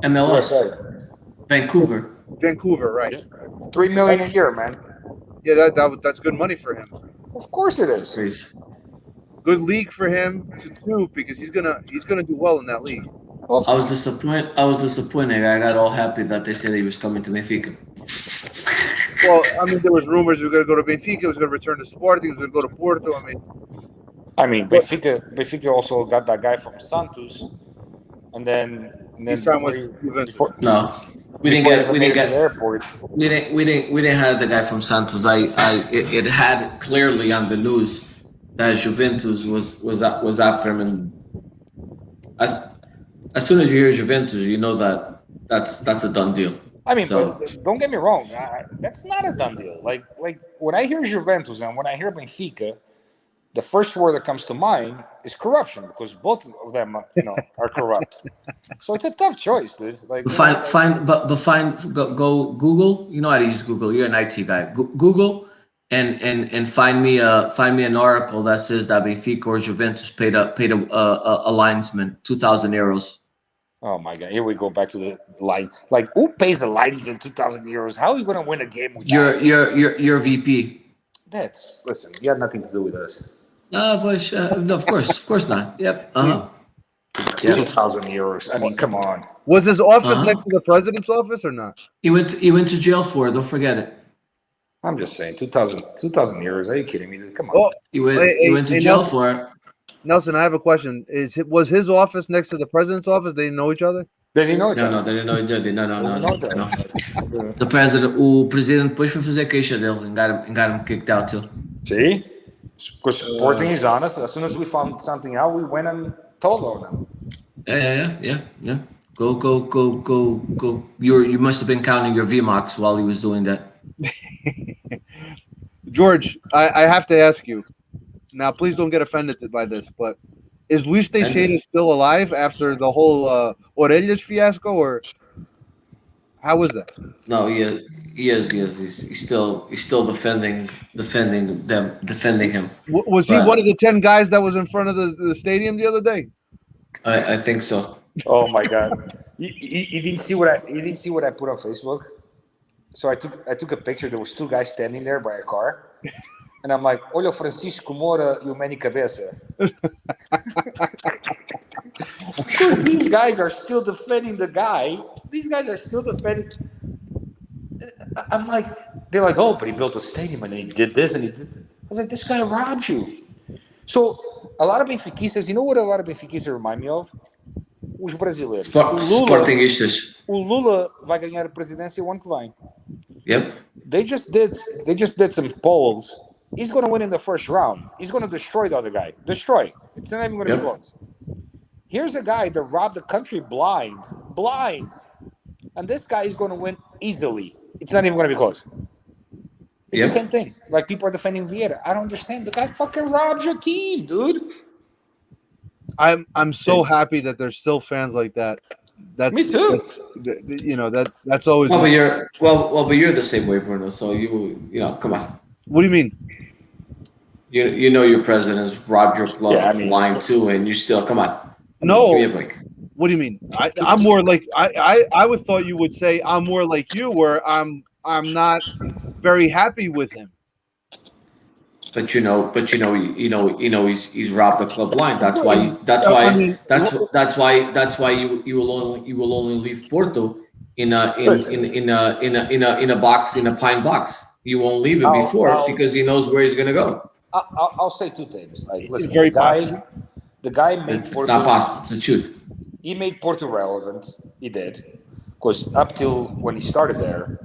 MLS. USA. Vancouver. Vancouver, right? Yeah. $3 million a year, man. Yeah, that's good money for him. Of course it is. Crazy. Good league for him to do because he's gonna do well in that league. Of I was disappointed. I got all happy that they said he was coming to Benfica. Well, I mean, there was rumors he was gonna go to Benfica, he was gonna return to Sporting, he was gonna go to Porto. I mean, Benfica also got that guy from Santos, and then He signed with Juventus. before, No, we didn't before get. he We made didn't it to the get. airport. We didn't have the guy from Santos. It had clearly on the news that Juventus was after him, and as soon as you hear Juventus, you know that's a done deal. I mean, So- but don't get me wrong. That's not a done deal. Like when I hear Juventus and when I hear Benfica, the first word that comes to mind is corruption because both of them, are corrupt. So it's a tough choice, dude. Like Go Google. You know how to use Google. You're an IT guy. Google and find me an article that says that Benfica or Juventus paid a linesman 2,000 euros. Oh my God! Here we go back to the line. Like, who pays a line even 2,000 euros? How are you going to win a game with that? Your VP. Listen. You had nothing to do with us. But of course not. Yep. Uh-huh. Yeah. 2,000 euros. I mean, come on. Was his office Uh-huh. next to the president's office or not? He went to jail for it. Don't forget it. I'm just saying, 2,000 euros. Are you kidding me? Come on. Oh, He went Hey, to hey, jail Nelson. for it. Nelson, I have a question. Was his office next to the president's office? They didn't know each other? They didn't know each No, other. they didn't know. No. No. O presidente depois foi fazer queixa dele and got him kicked out too. See? Because Sporting is honest. As soon as we found something out, we went and told on them. Yeah. Go. You must have been counting your VMAX while he was doing that. George, I have to ask you. Now, please don't get offended by this, but is Luis Teixeira still alive after the whole Orelhas fiasco, or how was that? No, he is. He's still defending him. Was he Right. one of the 10 guys that was in front of the stadium the other day? I think so. Oh my God! You didn't see what I put on Facebook. So I took a picture. There was two guys standing there by a car, and I'm like, "Olha o Francisco Moura e o Manny Cabeça." These guys are still defending the guy. These guys are still defending. I'm like, they're like, "Oh, but he built a stadium and he did this and he did." I was like, "This guy robbed you." So a lot of Benfiquistas, you know what a lot of Benfiquistas remind me of? Os brasileiros. Sportingistas. O Lula vai ganhar a presidência o ano que vem. Yep. They just did some polls. He's going to win in the first round. He's going to destroy the other guy. Destroy. It's not even going to be close. Here's a guy that robbed the country blind, and this guy is going to win easily. It's not even going to be close. It's Yep. the same thing. Like people are defending Vieira. I don't understand. The guy fucking robbed your team, dude. I'm so happy that there's still fans like that. That's Me too. That's always. Well, but you're the same way, Bruno. So you know, come on. What do you mean? You know your president's robbed your club Yeah, I mean- line too, and you still come on. No. Give me a break. What do you mean? I'm more like I would thought you would say I'm more like you, where I'm not very happy with him. But you know, he's robbed the club line. That's why you will only leave Porto in a box, in a pine box. You won't leave it before because he knows where he's gonna go. I'll say two things. Like, listen, very the guy made It's Porto. not possible. It's the truth. He made Porto relevant. He did. Because up till when he started there,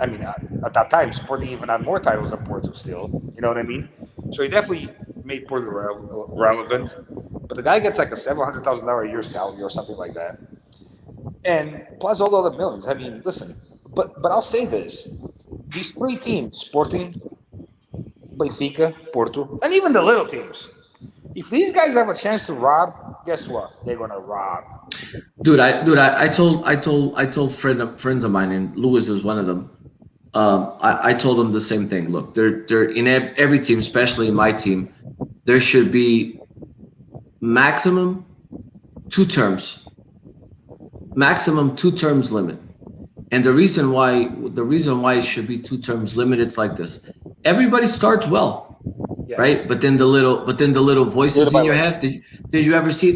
I mean, at that time, Sporting even had more titles than Porto still. You know what I mean? So he definitely made Porto relevant. But the guy gets like a $700,000 a year salary or something like that. And plus all the other millions. I mean, listen, But I'll say this: these three teams, Sporting, Benfica, Porto, and even the little teams. If these guys have a chance to rob, guess what? They're gonna rob. Dude, I told friends of mine, and Lewis is one of them. I told them the same thing. Look, they're in every team, especially in my team, there should be maximum 2 terms, limit. And the reason why it should be 2 terms limit, it's like this. Everybody starts well, Yeah. right? But then the little voices Little by in your little. head. Did you ever see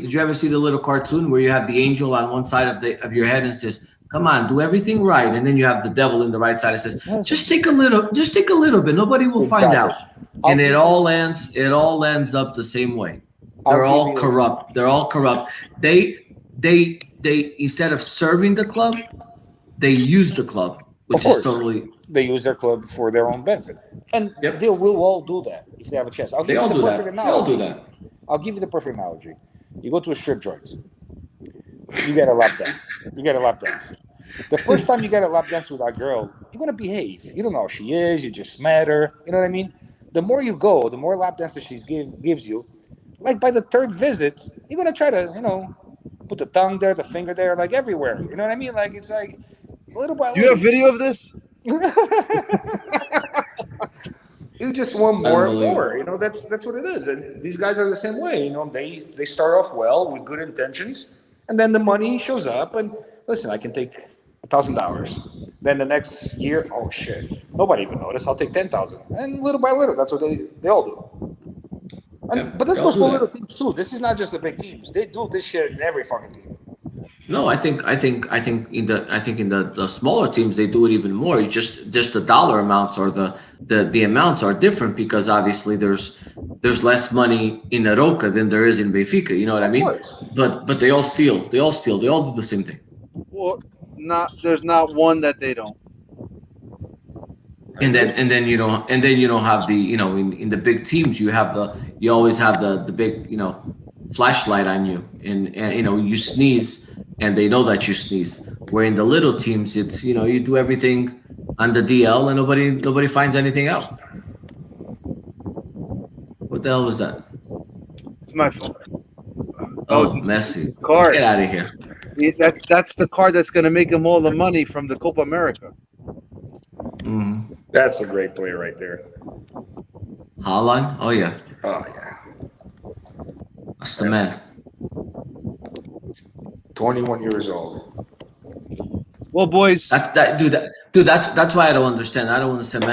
the little cartoon where you have the angel on one side of your head and says, "Come on, do everything right," and then you have the devil in the right side and says, "Just take a little bit. Nobody will find out." Exactly. And it all ends up the same way. They're I'll all give you- corrupt. They're all corrupt. They instead of serving the club, they use the club, which Of is course. totally. They use their club for their own benefit, and Yep. they will all do that if they have a chance. I'll They give all you do the perfect that. They all analogy. do that. I'll give you the perfect analogy. You go to a strip joint. You get a lap dance. The first time you get a lap dance with that girl, you're gonna behave. You don't know how she is. You just met her. You know what I mean? The more you go, the more lap dances she gives you. Like by the third visit, you're gonna try to, put the tongue there, the finger there, like everywhere. You know what I mean? Like it's like little by Do you have little. video of this? You just want more and Unbelievable. more. That's what it is. And these guys are the same way. They start off well with good intentions, and then the money shows up. And listen, I can take $1,000. Then the next year, oh shit, nobody even noticed. I'll take 10,000, and little by little, that's what they all do. Yeah, But this they all goes do for that. little teams too. This is not just the big teams. They do this shit in every fucking team. No, I think in the smaller teams they do it even more. It's just the dollar amounts or the amounts are different because obviously there's less money in Aroca than there is in Benfica. You know what I Of mean? course. But they all steal. They all do the same thing. Well, there's not one that they don't. And then you don't have the in the big teams you always have the big flashlight on you and you sneeze and they know that you sneeze. Where in the little teams it's you do everything on the DL and nobody finds anything out. What the hell was that? It's my phone. Oh, it's Messi. card. Get out of here. That's the card that's going to make him all the money from the Copa America. Mhm. That's a great player right there. Haaland? Oh yeah, Oh yeah. that's the man. 21 years old. Well, boys, That's why I don't understand. I don't understand.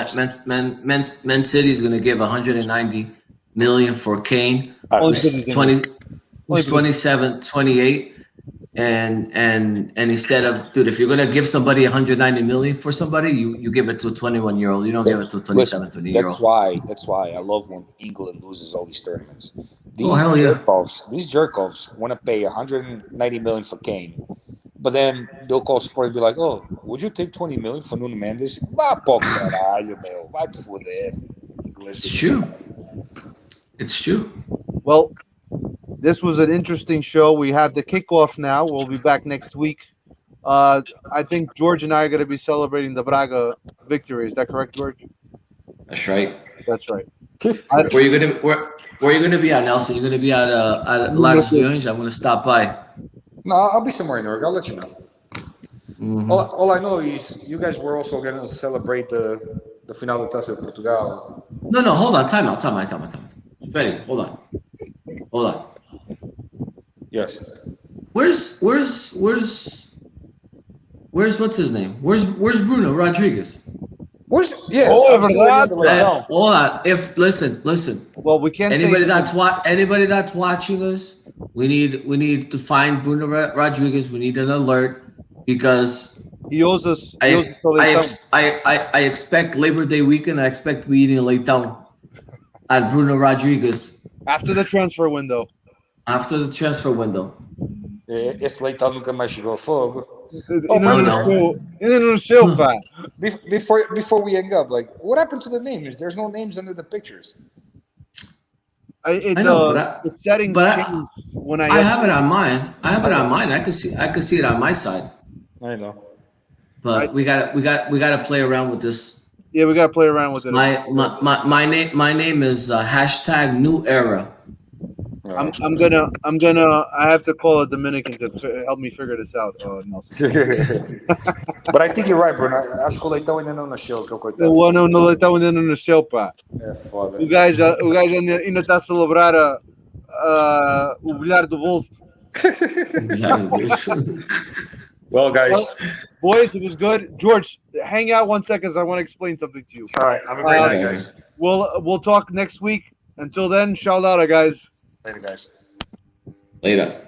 Man City is going to give 190 million for Kane, Only who's because he's 20, Only who's because- 27, 28, and instead of if you're going to give somebody 190 million for somebody, you give it to a 21-year-old. You don't give it to a 27, 20-year-old. That's why I love when England loses all these tournaments. These hell yeah. jerk-offs want to pay 190 million for Kane, but then they'll call Sport and be like, "Oh, would you take 20 million for Nuno Mendes?" Vá pro caralho, meu. Vai te foder. It's true. It's true. well, this was an interesting show. We have the kickoff now. We'll be back next week. I think George and I are going to be celebrating the Braga victory. Is that correct, George? That's right. That's right. Where you gonna be at, Nelson? You're gonna be at Lares Leões. I'm gonna stop by. No, I'll be somewhere in New York. I'll let you know. Mhm. All I know is you guys were also going to celebrate the final de Taça de Portugal. No, hold on. Time out. Ready? Hold on. Yes. Where's what's his name? Where's Bruno Rodriguez? Oh, verdad. Hold on. Listen. Well, we can't Anybody say that's watching us, we need to find Bruno Rodriguez. We need an alert because he owes us. He owes us I, till they I, come. I expect Labor Day weekend. I expect we eating a Leitão at Bruno Rodriguez After the transfer window. after the transfer window. Esse Leitão nunca mais chegou a fogo. Ainda não seu, pá. Before we hang up, like, what happened to the names? There's no names under the pictures. I know, The settings but changed when I have it on mine. I can see it on my side. I know. but we got to play around with this. Yeah, we gotta play around with it. My name is hashtag New Era. I'm gonna. I have to call a Dominican to help me figure this out, Nelson. But I think you're right, Bruno. Acho que o Leitão ainda não nasceu, que é o coitado. O ano não está ainda não nasceu, pá. É foda. O gajo ainda está a celebrar o bilhar do bolso. Well, guys. Well, boys, it was good. George, hang out 1 second. I want to explain something to you. All right. Have a great night, guys. We'll talk next week. Until then, shout out, guys. Later, guys. Later.